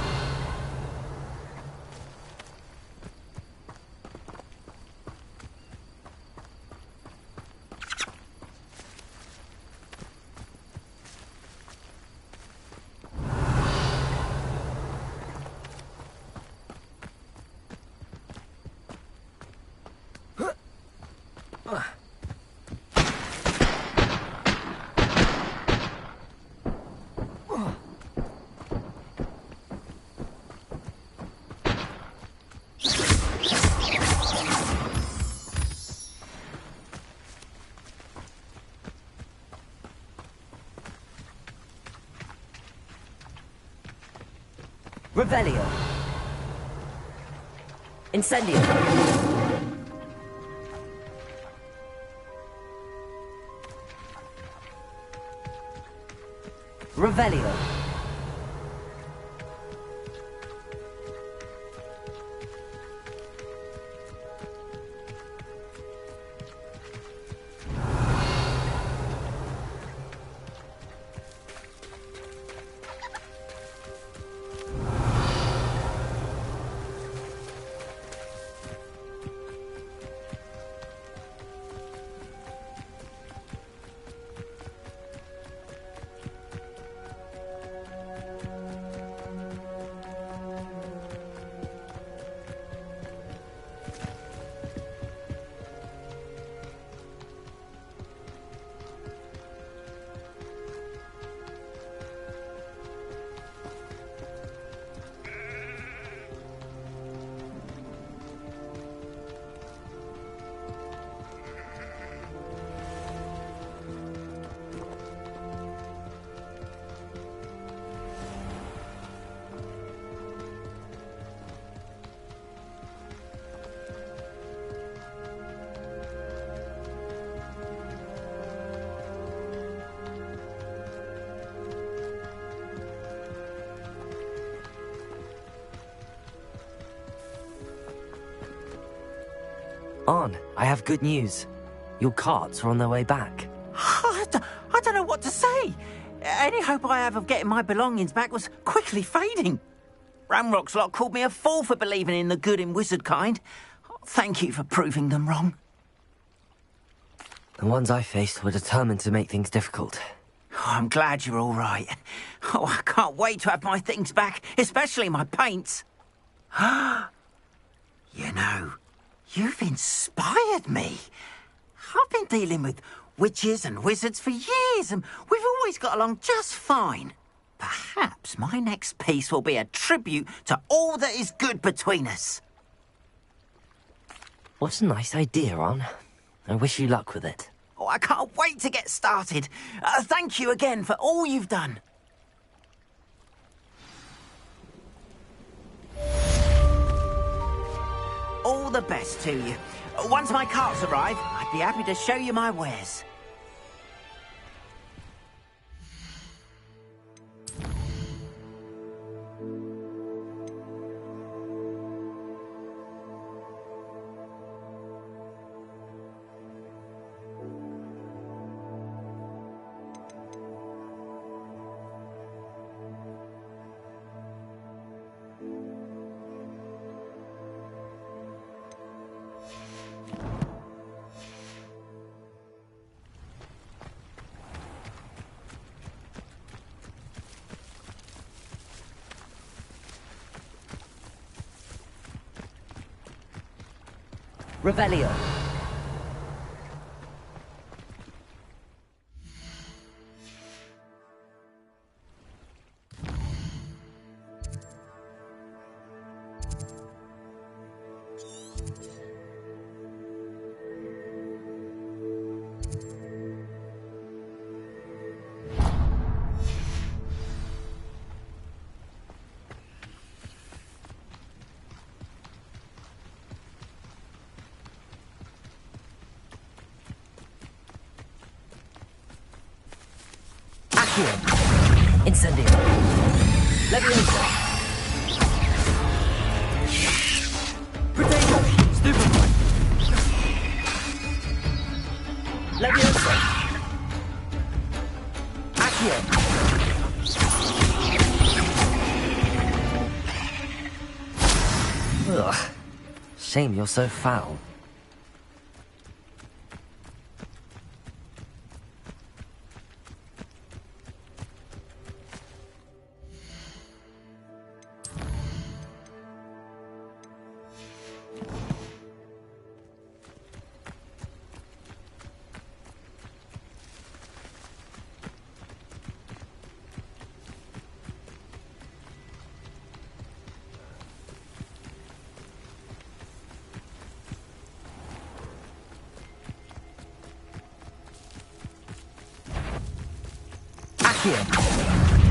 Revelio. Incendio. Revelio. On, I have good news. Your carts are on their way back. I don't know what to say. Any hope I have of getting my belongings back was quickly fading. Ranrock's lot called me a fool for believing in the good in wizard kind. Thank you for proving them wrong. The ones I faced were determined to make things difficult. Oh, I'm glad you're all right. Oh, I can't wait to have my things back, especially my paints. You know, you've inspired me. I've been dealing with witches and wizards for years, and we've always got along just fine. Perhaps my next piece will be a tribute to all that is good between us. What a nice idea, On. I wish you luck with it. Oh, I can't wait to get started. Thank you again for all you've done. All the best to you. Once my carts arrive, I'd be happy to show you my wares. Revelio. Incendio. Leviosa. Shame you're so foul.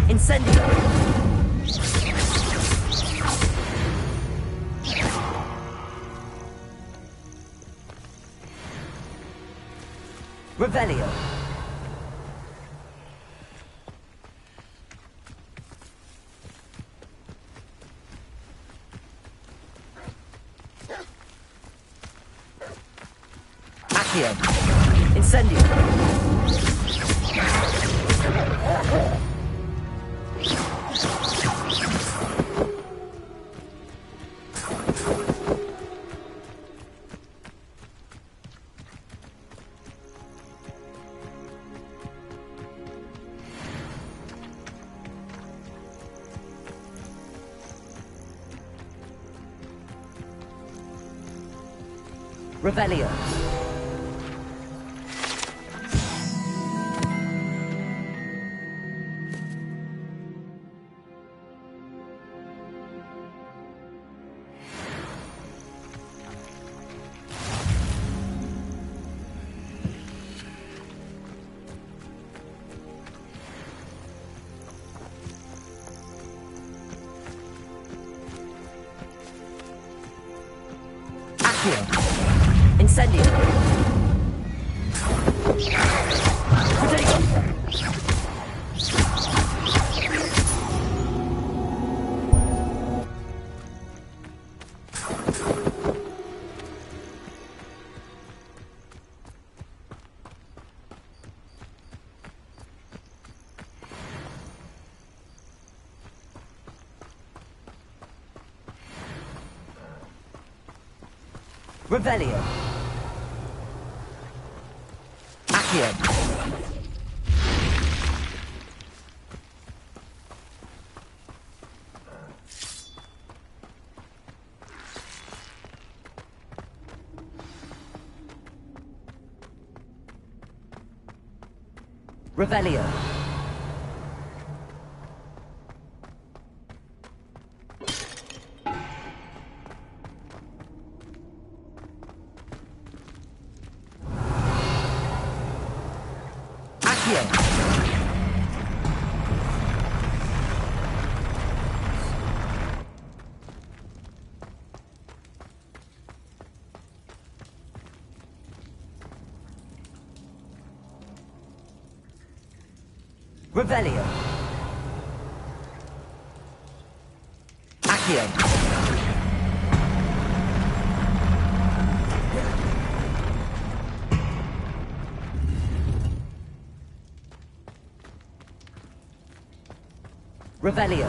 Incendio! Revelio! Accio! Incendio! Revelio. Accio. Incendio! Revelio. Accio. Revelio. Revelio. Accio. Revelio.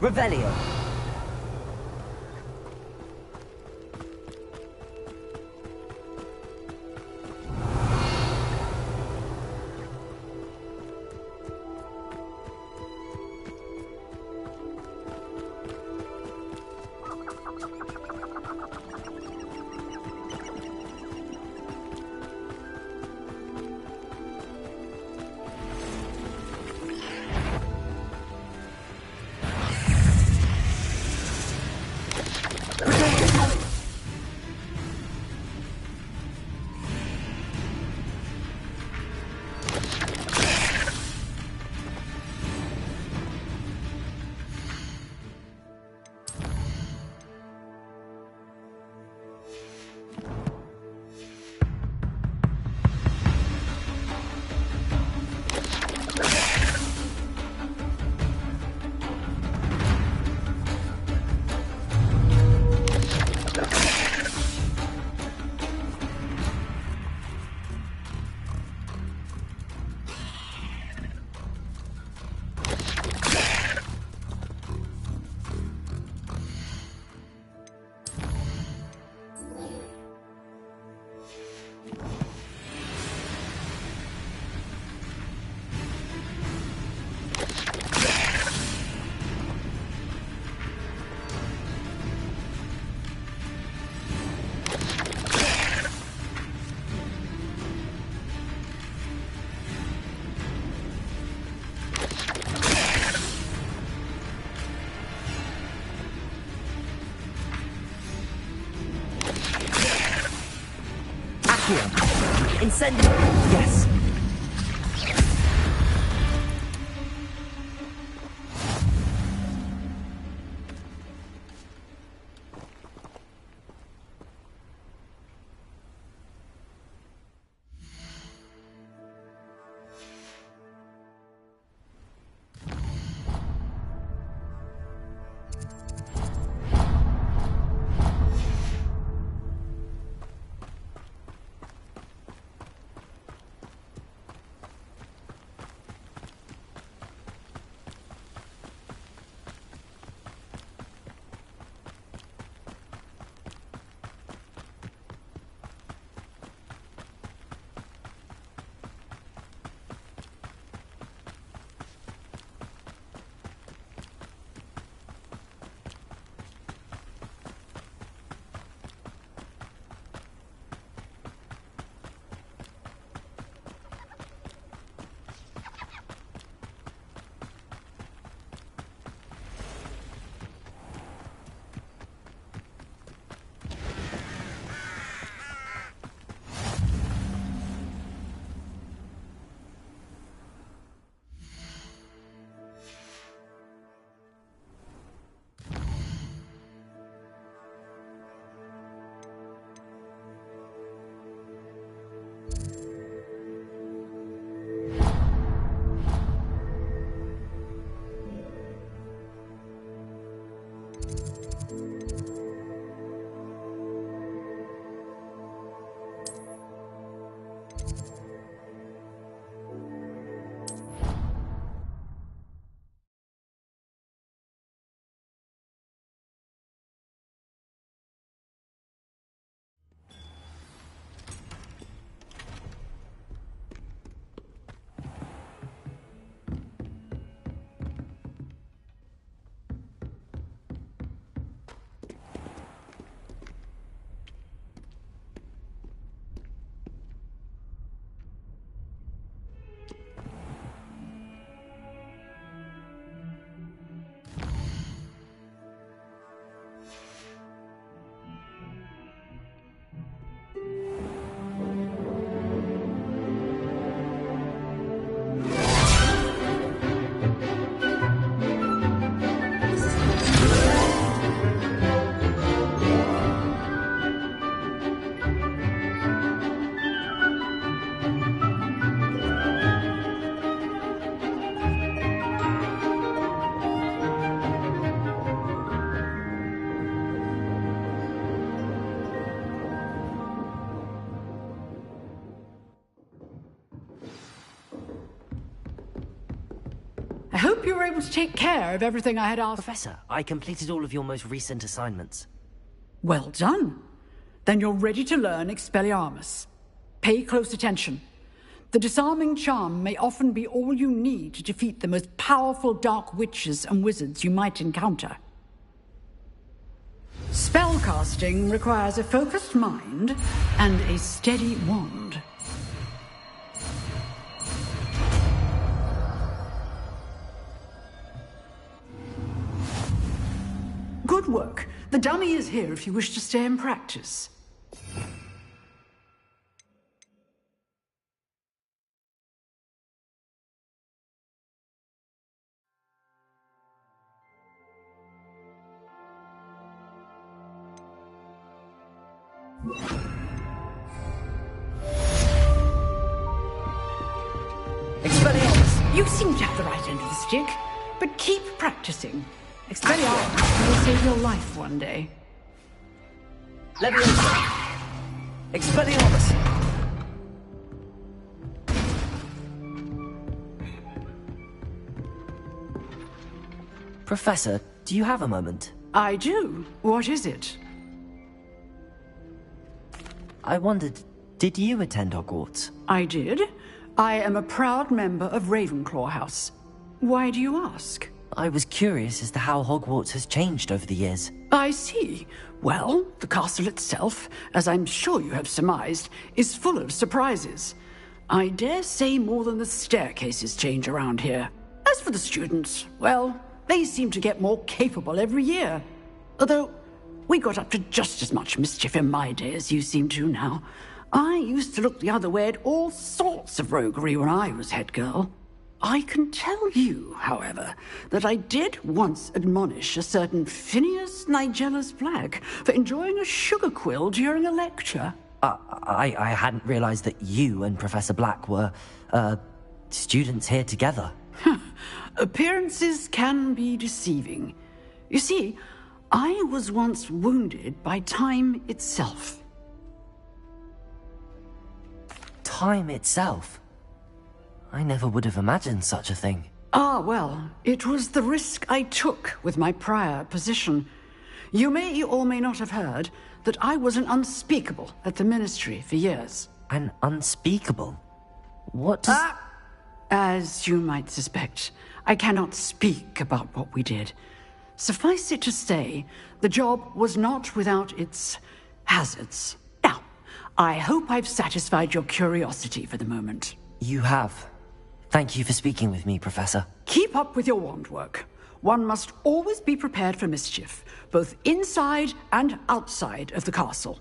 Revelio. Incendio! Yes. you were able to take care of everything I had asked. Professor, I completed all of your most recent assignments. Well done. Then you're ready to learn Expelliarmus. Pay close attention. The disarming charm may often be all you need to defeat the most powerful dark witches and wizards you might encounter. Spellcasting requires a focused mind and a steady wand. Good work. The dummy is here if you wish to stay and practice. Expelliarmus! You seem to have the right end of the stick, but keep practicing. Expelliarmus will save your life one day. Leviosa! Expelliarmus! Professor, do you have a moment? I do. What is it? I wondered, did you attend Hogwarts? I did. I am a proud member of Ravenclaw House. Why do you ask? I was curious as to how Hogwarts has changed over the years. I see. Well, the castle itself, as I'm sure you have surmised, is full of surprises. I dare say more than the staircases change around here. As for the students, well, they seem to get more capable every year. Although, we got up to just as much mischief in my day as you seem to now. I used to look the other way at all sorts of roguery when I was head girl. I can tell you, however, that I did once admonish a certain Phineas Nigellus Black for enjoying a sugar quill during a lecture. I hadn't realized that you and Professor Black were, students here together. Appearances can be deceiving. You see, I was once wounded by time itself. Time itself? I never would have imagined such a thing. Ah, well, it was the risk I took with my prior position. You may or may not have heard that I was an unspeakable at the Ministry for years. An unspeakable? What does... As you might suspect, I cannot speak about what we did. Suffice it to say, the job was not without its hazards. Now, I hope I've satisfied your curiosity for the moment. You have. Thank you for speaking with me, Professor. Keep up with your wand work. One must always be prepared for mischief, both inside and outside of the castle.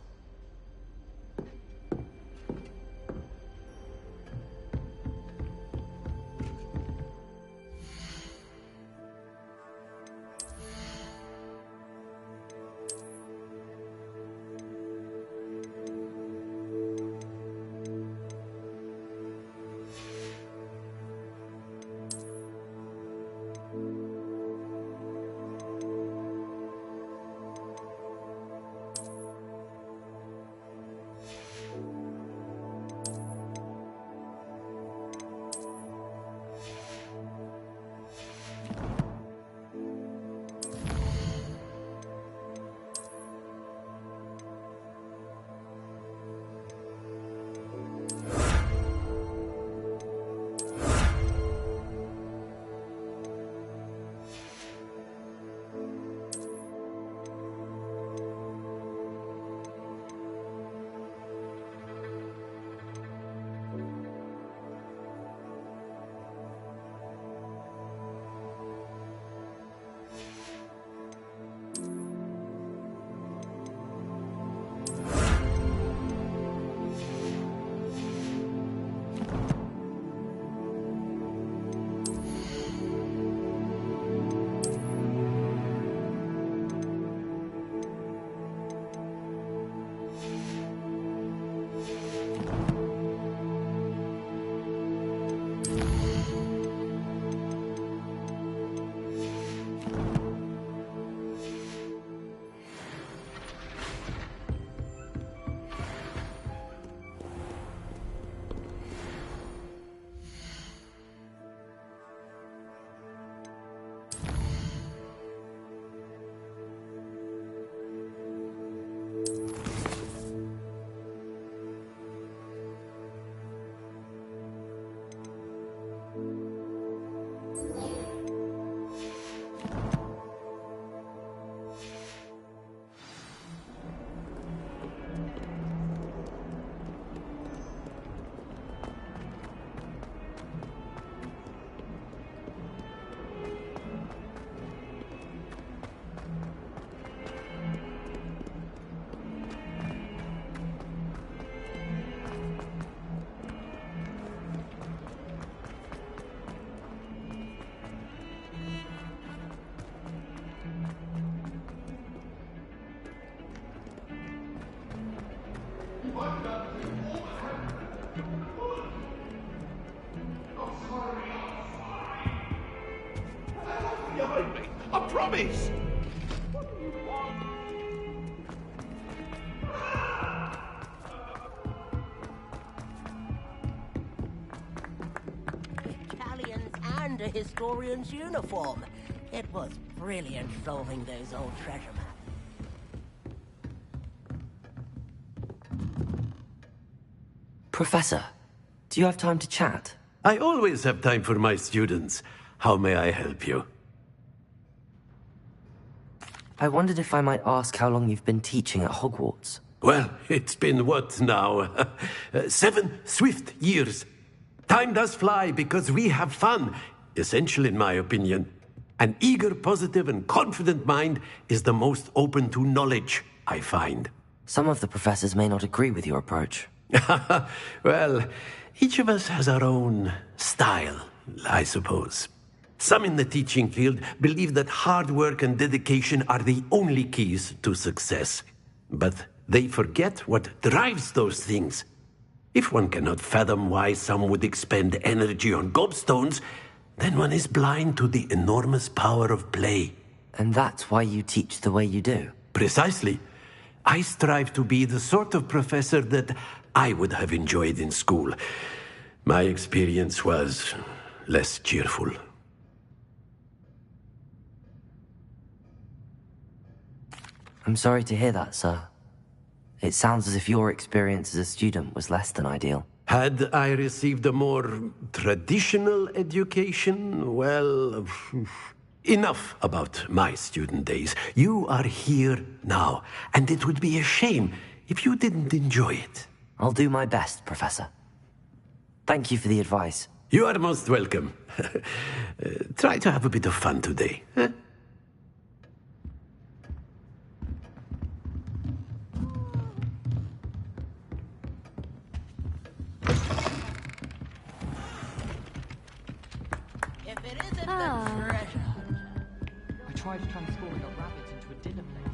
Behind me! I promise! Italians and a historian's uniform. It was brilliant solving those old treasure maps. Professor, do you have time to chat? I always have time for my students. How may I help you? I wondered if I might ask how long you've been teaching at Hogwarts. Well, it's been what now? 7 swift years. Time does fly because we have fun. Essential in my opinion. An eager, positive, and confident mind is the most open to knowledge, I find. Some of the professors may not agree with your approach. Well, each of us has our own style, I suppose. Some in the teaching field believe that hard work and dedication are the only keys to success. But they forget what drives those things. If one cannot fathom why some would expend energy on gobstones, then one is blind to the enormous power of play. And that's why you teach the way you do? Precisely. I strive to be the sort of professor that I would have enjoyed in school. My experience was less cheerful. I'm sorry to hear that, sir. It sounds as if your experience as a student was less than ideal. Had I received a more traditional education, well, enough about my student days. You are here now, and it would be a shame if you didn't enjoy it. I'll do my best, Professor. Thank you for the advice. You are most welcome. Try to have a bit of fun today. Huh? I tried transforming a rabbit into a dinner plate.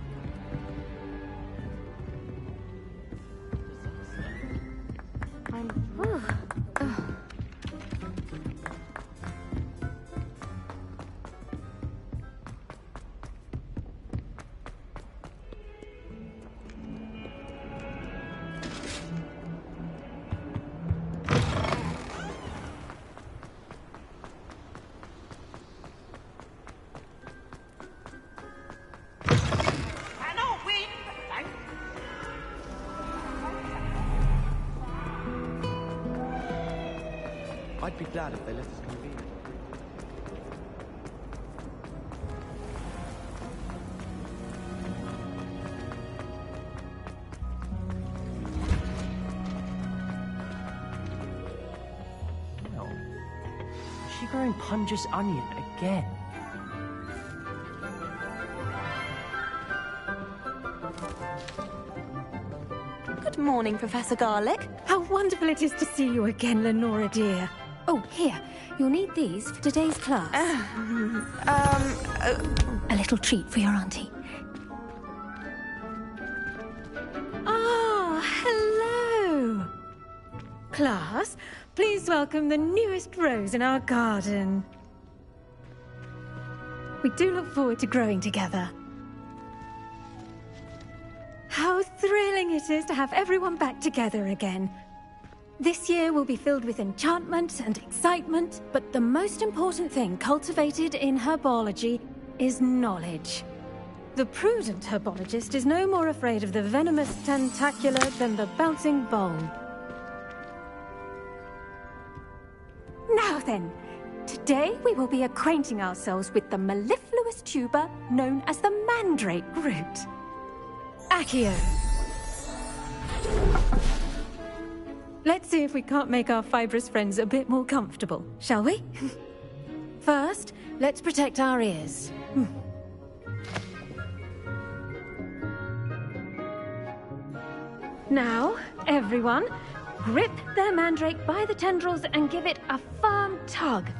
I'd be glad if they let us convene. No. Is she growing Punja's onion again? Good morning, Professor Garlick. How wonderful it is to see you again, Lenora dear. Oh, here. You'll need these for today's class. A little treat for your auntie. Ah, hello. Class, please welcome the newest rose in our garden. We do look forward to growing together. How thrilling it is to have everyone back together again. This year will be filled with enchantment and excitement, but the most important thing cultivated in herbology is knowledge. The prudent herbologist is no more afraid of the venomous tentacula than the bouncing vole. Now then, today we will be acquainting ourselves with the mellifluous tuber known as the mandrake root. Accio. Let's see if we can't make our fibrous friends a bit more comfortable, shall we? First, let's protect our ears. Now, everyone, grip their mandrake by the tendrils and give it a firm tug.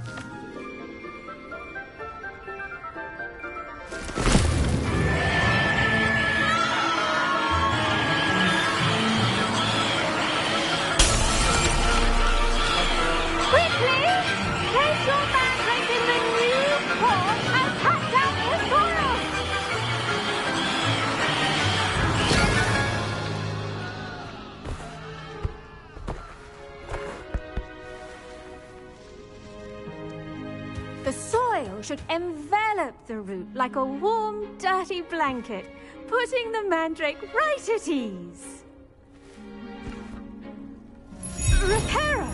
should envelop the root like a warm, dirty blanket, putting the mandrake right at ease. Reparo!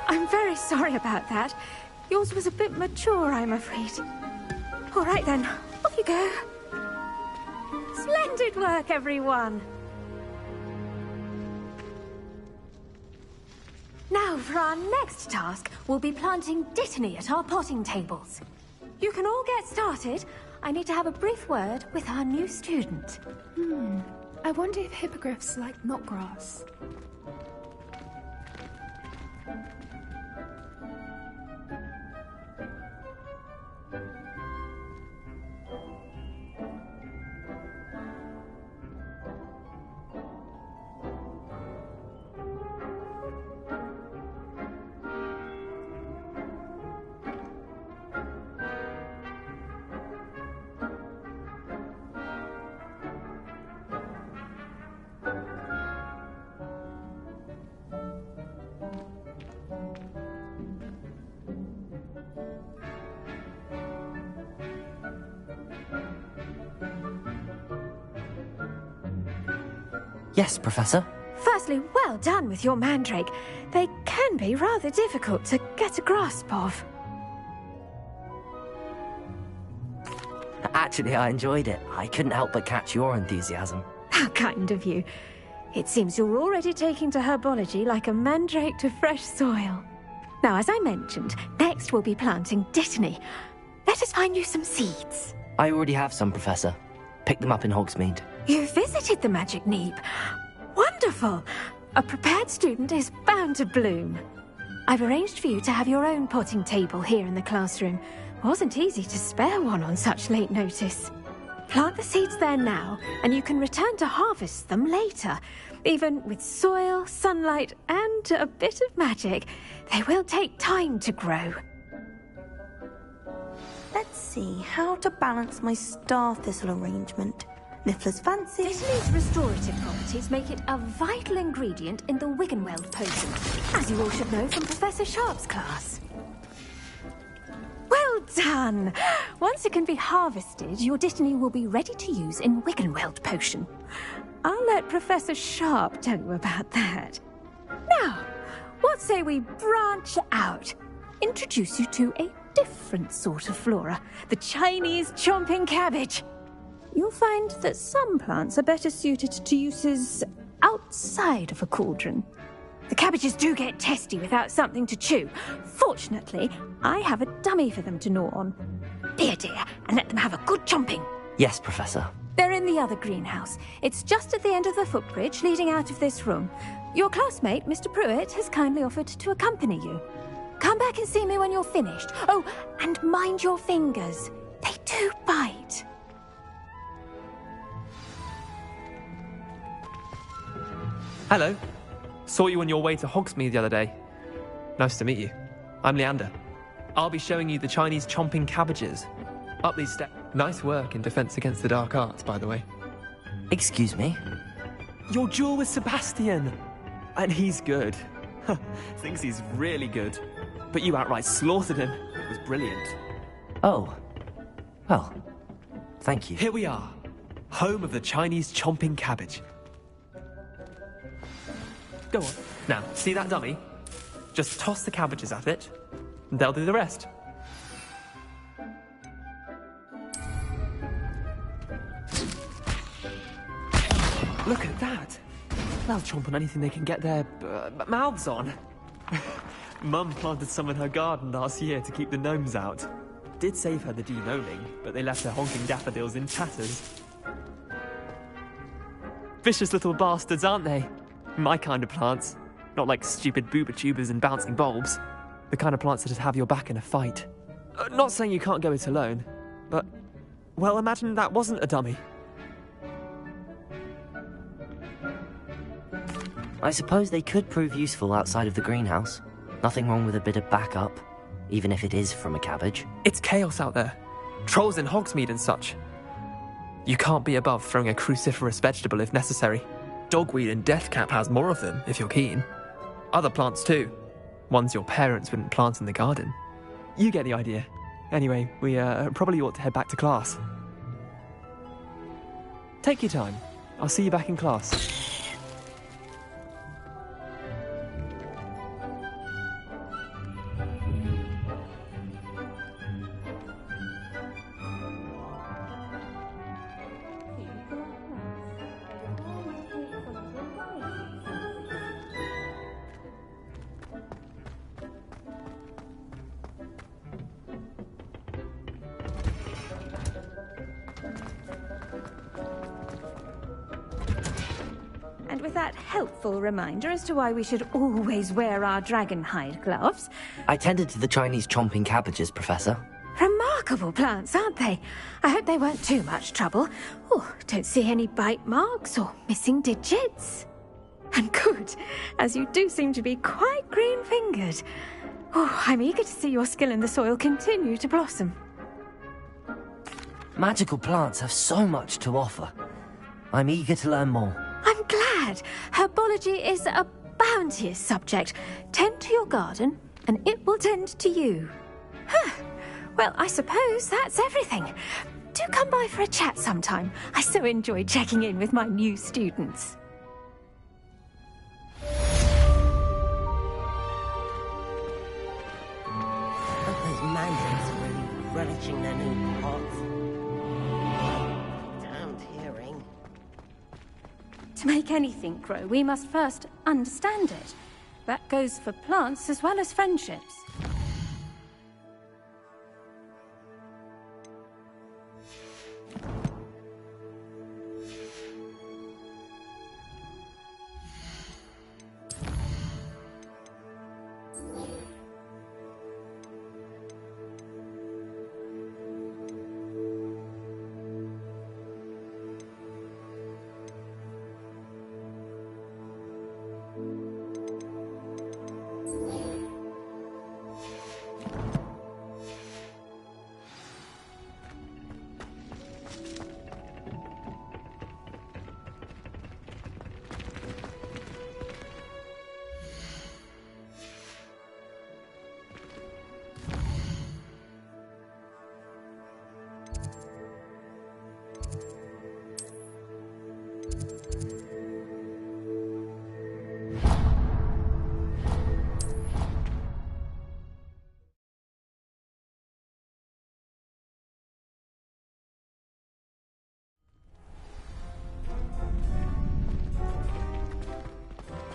I'm very sorry about that. Yours was a bit mature, I'm afraid. All right then, off you go. Splendid work, everyone! Now, for our next task, we'll be planting Dittany at our potting tables. You can all get started. I need to have a brief word with our new student. I wonder if hippogriffs like knotgrass. Yes, Professor? Firstly, well done with your mandrake. They can be rather difficult to get a grasp of. Actually, I enjoyed it. I couldn't help but catch your enthusiasm. How kind of you. It seems you're already taking to herbology like a mandrake to fresh soil. Now, as I mentioned, next we'll be planting Dittany. Let us find you some seeds. I already have some, Professor. Picked them up in Hogsmeade. You visited the Magic Neep. Wonderful! A prepared student is bound to bloom. I've arranged for you to have your own potting table here in the classroom. Wasn't easy to spare one on such late notice. Plant the seeds there now, and you can return to harvest them later. Even with soil, sunlight, and a bit of magic, they will take time to grow. Let's see how to balance my star thistle arrangement. Niffler's fancy. Dittany's restorative properties make it a vital ingredient in the Wiggenweld potion, as you all should know from Professor Sharp's class. Well done! Once it can be harvested, your Dittany will be ready to use in Wiggenweld potion. I'll let Professor Sharp tell you about that. Now, what say we branch out? Introduce you to a different sort of flora, the Chinese chomping cabbage. You'll find that some plants are better suited to uses outside of a cauldron. The cabbages do get testy without something to chew. Fortunately, I have a dummy for them to gnaw on. Be a dear and let them have a good chomping. Yes, Professor. They're in the other greenhouse. It's just at the end of the footbridge leading out of this room. Your classmate, Mr. Pruitt, has kindly offered to accompany you. Come back and see me when you're finished. Oh, and mind your fingers. They do bite. Hello. Saw you on your way to Hogsmeade the other day. Nice to meet you. I'm Leander. I'll be showing you the Chinese chomping cabbages. Up these steps. Nice work in Defense Against the Dark Arts, by the way. Excuse me? Your duel with Sebastian. And he's good. Thinks he's really good. But you outright slaughtered him. It was brilliant. Oh. Well, thank you. Here we are. Home of the Chinese chomping cabbage. Go on. Now, see that dummy? Just toss the cabbages at it, and they'll do the rest. Look at that. They'll chomp on anything they can get their mouths on. Mum planted some in her garden last year to keep the gnomes out. Did save her the de-gnoming, but they left her honking daffodils in tatters. Vicious little bastards, aren't they? My kind of plants. Not like stupid booba tubers and bouncing bulbs. The kind of plants that'd have your back in a fight. Not saying you can't go it alone, but... well, imagine that wasn't a dummy. I suppose they could prove useful outside of the greenhouse. Nothing wrong with a bit of backup, even if it is from a cabbage. It's chaos out there. Trolls in Hogsmeade and such. You can't be above throwing a cruciferous vegetable if necessary. Dogweed and deathcap has more of them, if you're keen. Other plants too. Ones your parents wouldn't plant in the garden. You get the idea. Anyway, we probably ought to head back to class. Take your time. I'll see you back in class. And with that helpful reminder as to why we should always wear our dragon hide gloves. I tended to the Chinese chomping cabbages, Professor. Remarkable plants, aren't they? I hope they weren't too much trouble. Oh, don't see any bite marks or missing digits. And good, as you do seem to be quite green-fingered. Oh, I'm eager to see your skill in the soil continue to blossom. Magical plants have so much to offer. I'm eager to learn more. I'm glad. Herbology is a bounteous subject. Tend to your garden, and it will tend to you. Huh. Well, I suppose that's everything. Do come by for a chat sometime. I so enjoy checking in with my new students. But those mandarins are really relishing their new pots. Damned hearing. To make anything grow, we must first understand it. That goes for plants as well as friendships.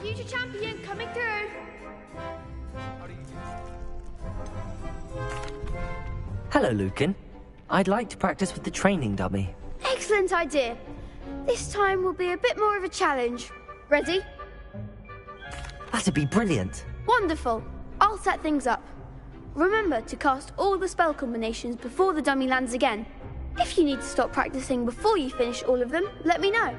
Future champion coming through. Hello, Lucan. I'd like to practice with the training dummy. Excellent idea. This time will be a bit more of a challenge. Ready? That'd be brilliant. Wonderful. I'll set things up. Remember to cast all the spell combinations before the dummy lands again. If you need to stop practicing before you finish all of them, let me know.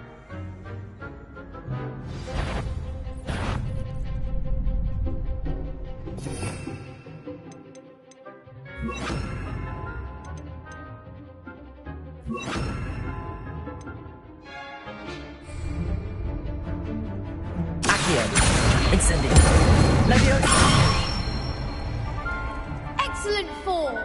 Incendio. Leviosa. Excellent form.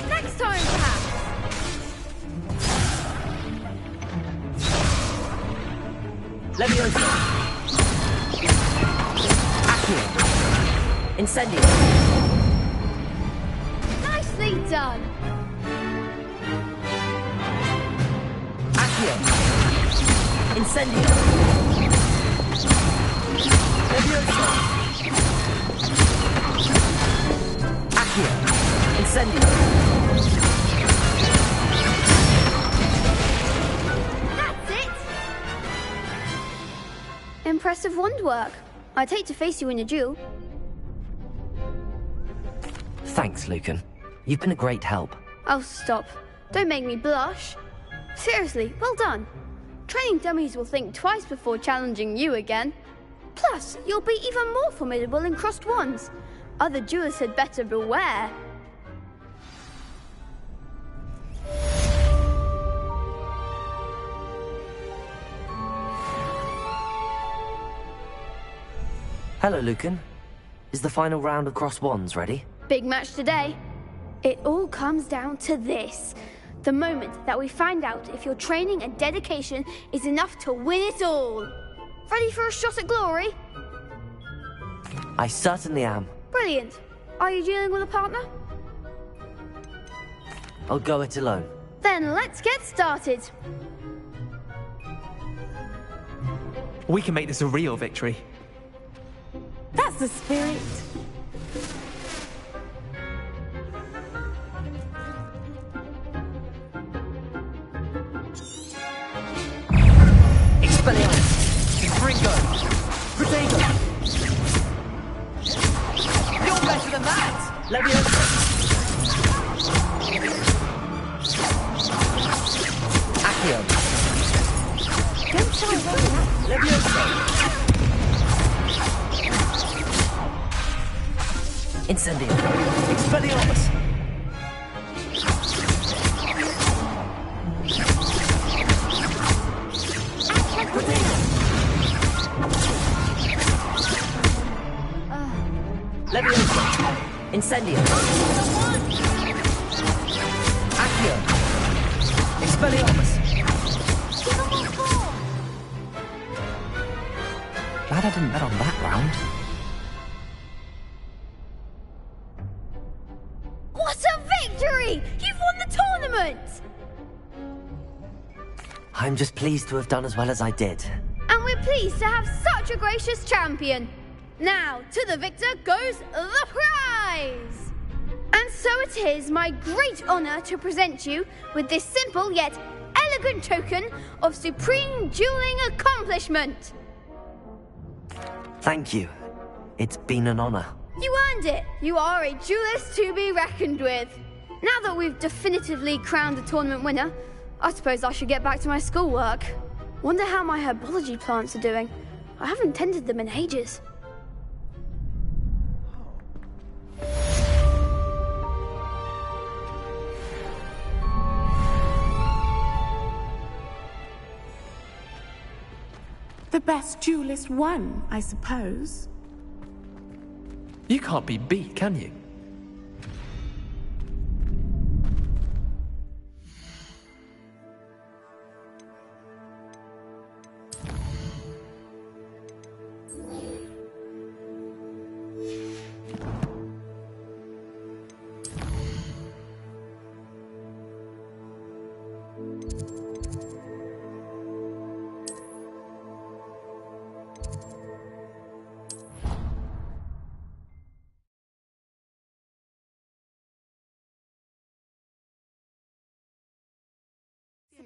Next time, perhaps. Leviosa. Incendio. Nicely done. Accio. Incendio. Leviosa. Accio. Incendio. That's it. Impressive wand work. I'd hate to face you in a duel. Thanks, Lucan. You've been a great help. Oh, stop. Don't make me blush. Seriously, well done. Training dummies will think twice before challenging you again. Plus, you'll be even more formidable in crossed wands. Other jewelers had better beware. Hello, Lucan. Is the final round of Cross Wands ready? Big match today. It all comes down to this. The moment that we find out if your training and dedication is enough to win it all. Ready for a shot at glory? I certainly am. Brilliant. Are you dealing with a partner? I'll go it alone. Then let's get started. We can make this a real victory. That's the spirit. Expelliarmus! Ringo! Protego! You're better than that! Leviosa! Accio! Don't try running out. Leviosa! Incendio! Expelliarmus! Leviosa! Incendio! Accio! Expelliarmus! Glad I didn't bet on that round. What a victory! You've won the tournament! I'm just pleased to have done as well as I did. And we're pleased to have such a gracious champion. Now, to the victor goes the prize! And so it is my great honor to present you with this simple yet elegant token of supreme dueling accomplishment. Thank you. It's been an honor. You earned it. You are a duelist to be reckoned with. Now that we've definitively crowned the tournament winner, I suppose I should get back to my schoolwork. Wonder how my herbology plants are doing. I haven't tended them in ages. The best duelist won, I suppose. You can't be beat, can you?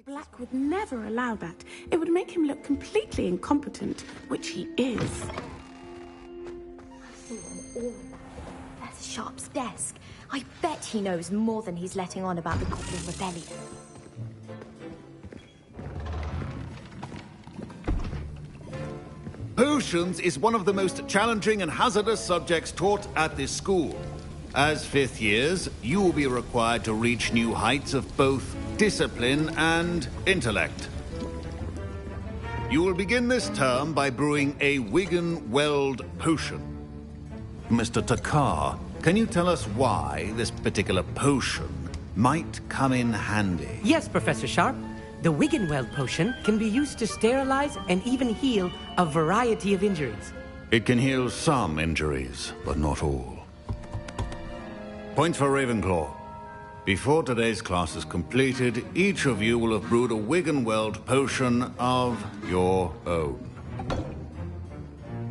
Black would never allow that. It would make him look completely incompetent, which he is. I've seen him all about Professor Sharp's desk. I bet he knows more than he's letting on about the Goblin Rebellion. Potions is one of the most challenging and hazardous subjects taught at this school. As fifth years, you will be required to reach new heights of both discipline and intellect. You will begin this term by brewing a Wigan-Weld potion. Mr. Takar, can you tell us why this particular potion might come in handy? Yes, Professor Sharp. The Wigan-Weld potion can be used to sterilize and even heal a variety of injuries. It can heal some injuries, but not all. Point for Ravenclaw. Before today's class is completed, each of you will have brewed a Wigan-Weld potion of your own.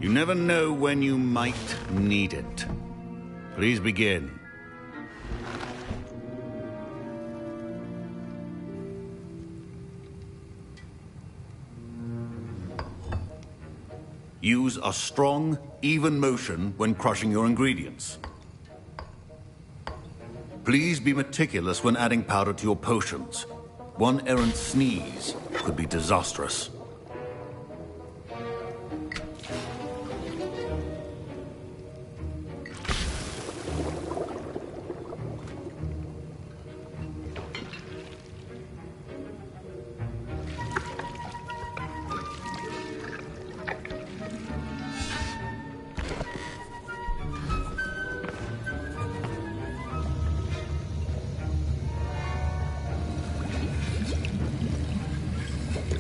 You never know when you might need it. Please begin. Use a strong, even motion when crushing your ingredients. Please be meticulous when adding powder to your potions. One errant sneeze could be disastrous.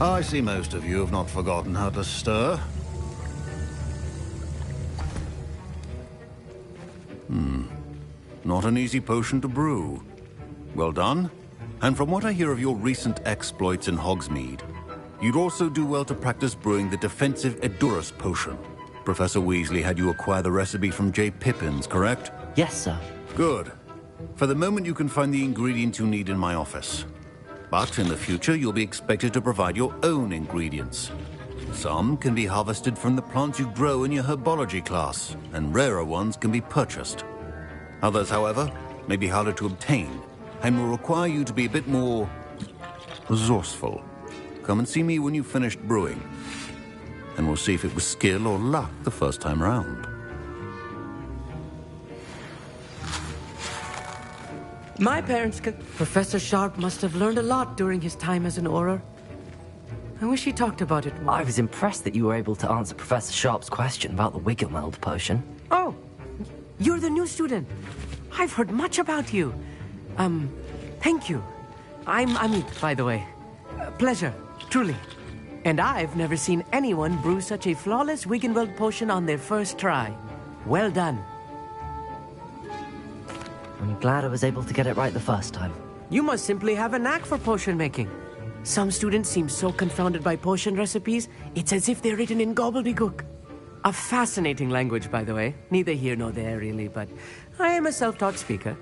I see most of you have not forgotten how to stir. Not an easy potion to brew. Well done. And from what I hear of your recent exploits in Hogsmeade, you'd also do well to practice brewing the defensive Edurus potion. Professor Weasley had you acquire the recipe from J. Pippins, correct? Yes, sir. Good. For the moment, you can find the ingredients you need in my office. But in the future, you'll be expected to provide your own ingredients. Some can be harvested from the plants you grow in your herbology class, and rarer ones can be purchased. Others, however, may be harder to obtain, and will require you to be a bit more resourceful. Come and see me when you've finished brewing, and we'll see if it was skill or luck the first time round. My parents could... Professor Sharp must have learned a lot during his time as an Auror. I wish he talked about it more. I was impressed that you were able to answer Professor Sharp's question about the Wiggelmeld potion. Oh, you're the new student. I've heard much about you. Thank you. I'm Amit, by the way. Pleasure, truly. And I've never seen anyone brew such a flawless Wiggelmeld potion on their first try. Well done. I'm glad I was able to get it right the first time. You must simply have a knack for potion making. Some students seem so confounded by potion recipes, it's as if they're written in gobbledygook. A fascinating language, by the way. Neither here nor there, really, but I am a self-taught speaker.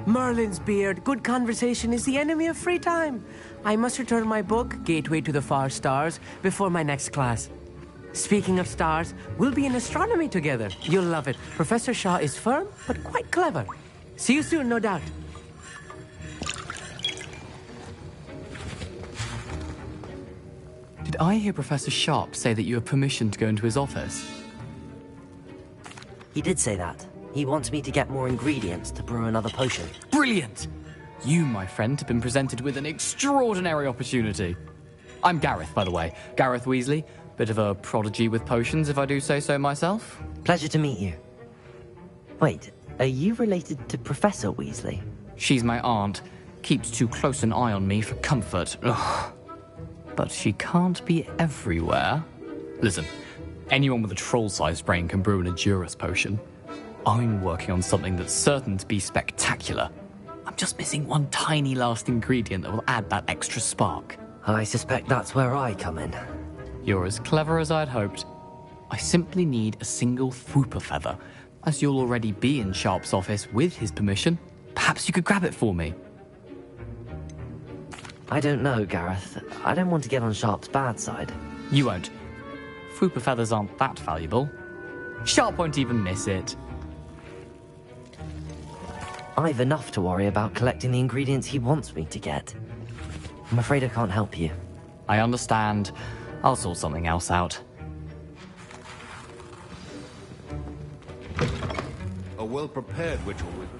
Merlin's beard, good conversation is the enemy of free time. I must return my book, Gateway to the Far Stars, before my next class. Speaking of stars, we'll be in astronomy together. You'll love it. Professor Shaw is firm, but quite clever. See you soon, no doubt. Did I hear Professor Sharp say that you have permission to go into his office? He did say that. He wants me to get more ingredients to brew another potion. Brilliant! You, my friend, have been presented with an extraordinary opportunity. I'm Gareth, by the way. Gareth Weasley. Bit of a prodigy with potions, if I do say so myself. Pleasure to meet you. Wait, are you related to Professor Weasley? She's my aunt. Keeps too close an eye on me for comfort. Ugh. But she can't be everywhere. Listen, anyone with a troll-sized brain can brew an Edurus potion. I'm working on something that's certain to be spectacular. I'm just missing one tiny last ingredient that will add that extra spark. I suspect that's where I come in. You're as clever as I'd hoped. I simply need a single Fwooper feather. As you'll already be in Sharp's office with his permission, perhaps you could grab it for me. I don't know, Gareth. I don't want to get on Sharp's bad side. You won't. Fwooper feathers aren't that valuable. Sharp won't even miss it. I've enough to worry about collecting the ingredients he wants me to get. I'm afraid I can't help you. I understand. I'll sort something else out. A well-prepared witch or wizard.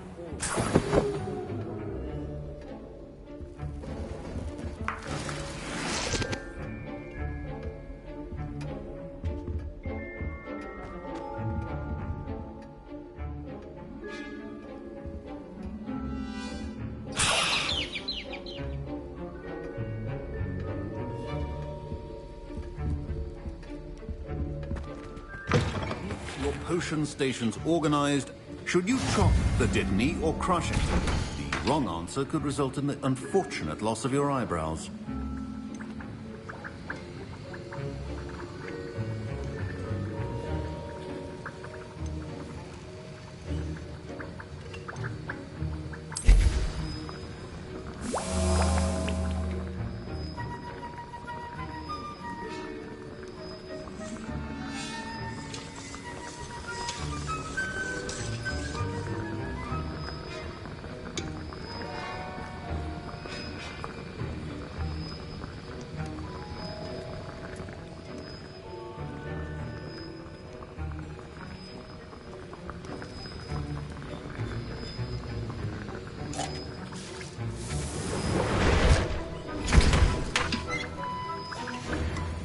Potion stations organized. Should you chop the Dittany or crush it? The wrong answer could result in the unfortunate loss of your eyebrows.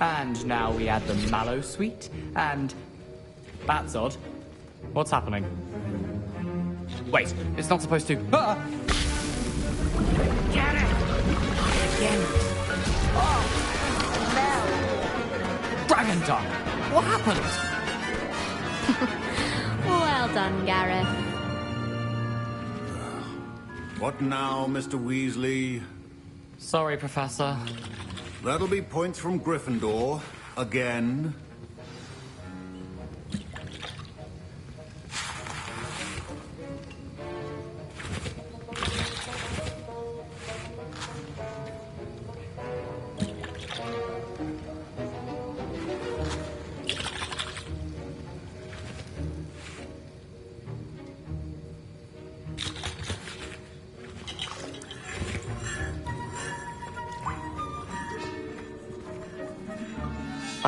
And now we add the mallow sweet, and... That's odd. What's happening? Wait, it's not supposed to... Ah! Get it! Again! Oh! done? What happened? Well done, Gareth. What now, Mr. Weasley? Sorry, Professor. That'll be points from Gryffindor. Again.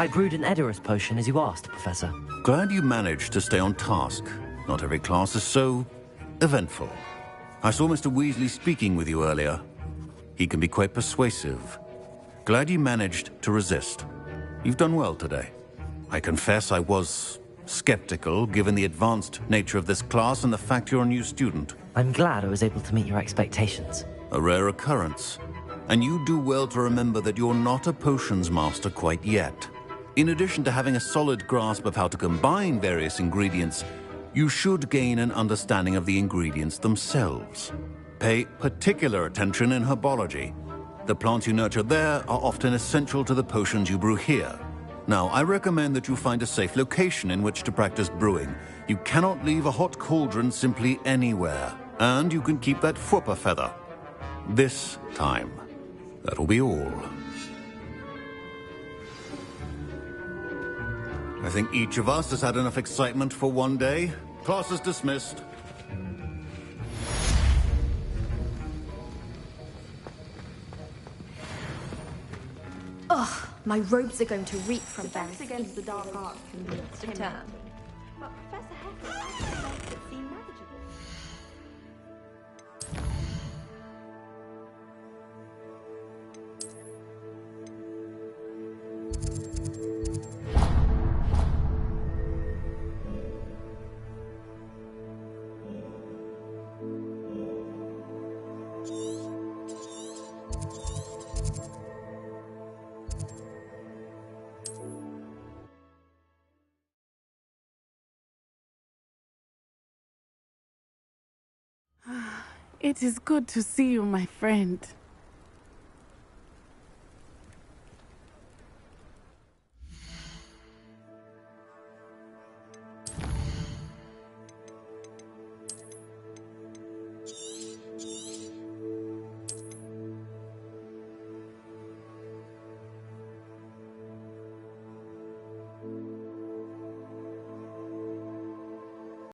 I brewed an Edorus potion as you asked, Professor. Glad you managed to stay on task. Not every class is so eventful. I saw Mr. Weasley speaking with you earlier. He can be quite persuasive. Glad you managed to resist. You've done well today. I confess I was skeptical, given the advanced nature of this class and the fact you're a new student. I'm glad I was able to meet your expectations. A rare occurrence. And you do well to remember that you're not a potions master quite yet. In addition to having a solid grasp of how to combine various ingredients, you should gain an understanding of the ingredients themselves. Pay particular attention in herbology. The plants you nurture there are often essential to the potions you brew here. Now, I recommend that you find a safe location in which to practice brewing. You cannot leave a hot cauldron simply anywhere. And you can keep that Fwooper feather. This time. That'll be all. I think each of us has had enough excitement for one day. Class is dismissed. Ugh, my robes are going to reek from Defense against the dark arts can be a term. But Professor Hagrid makes it seem manageable. It is good to see you, my friend.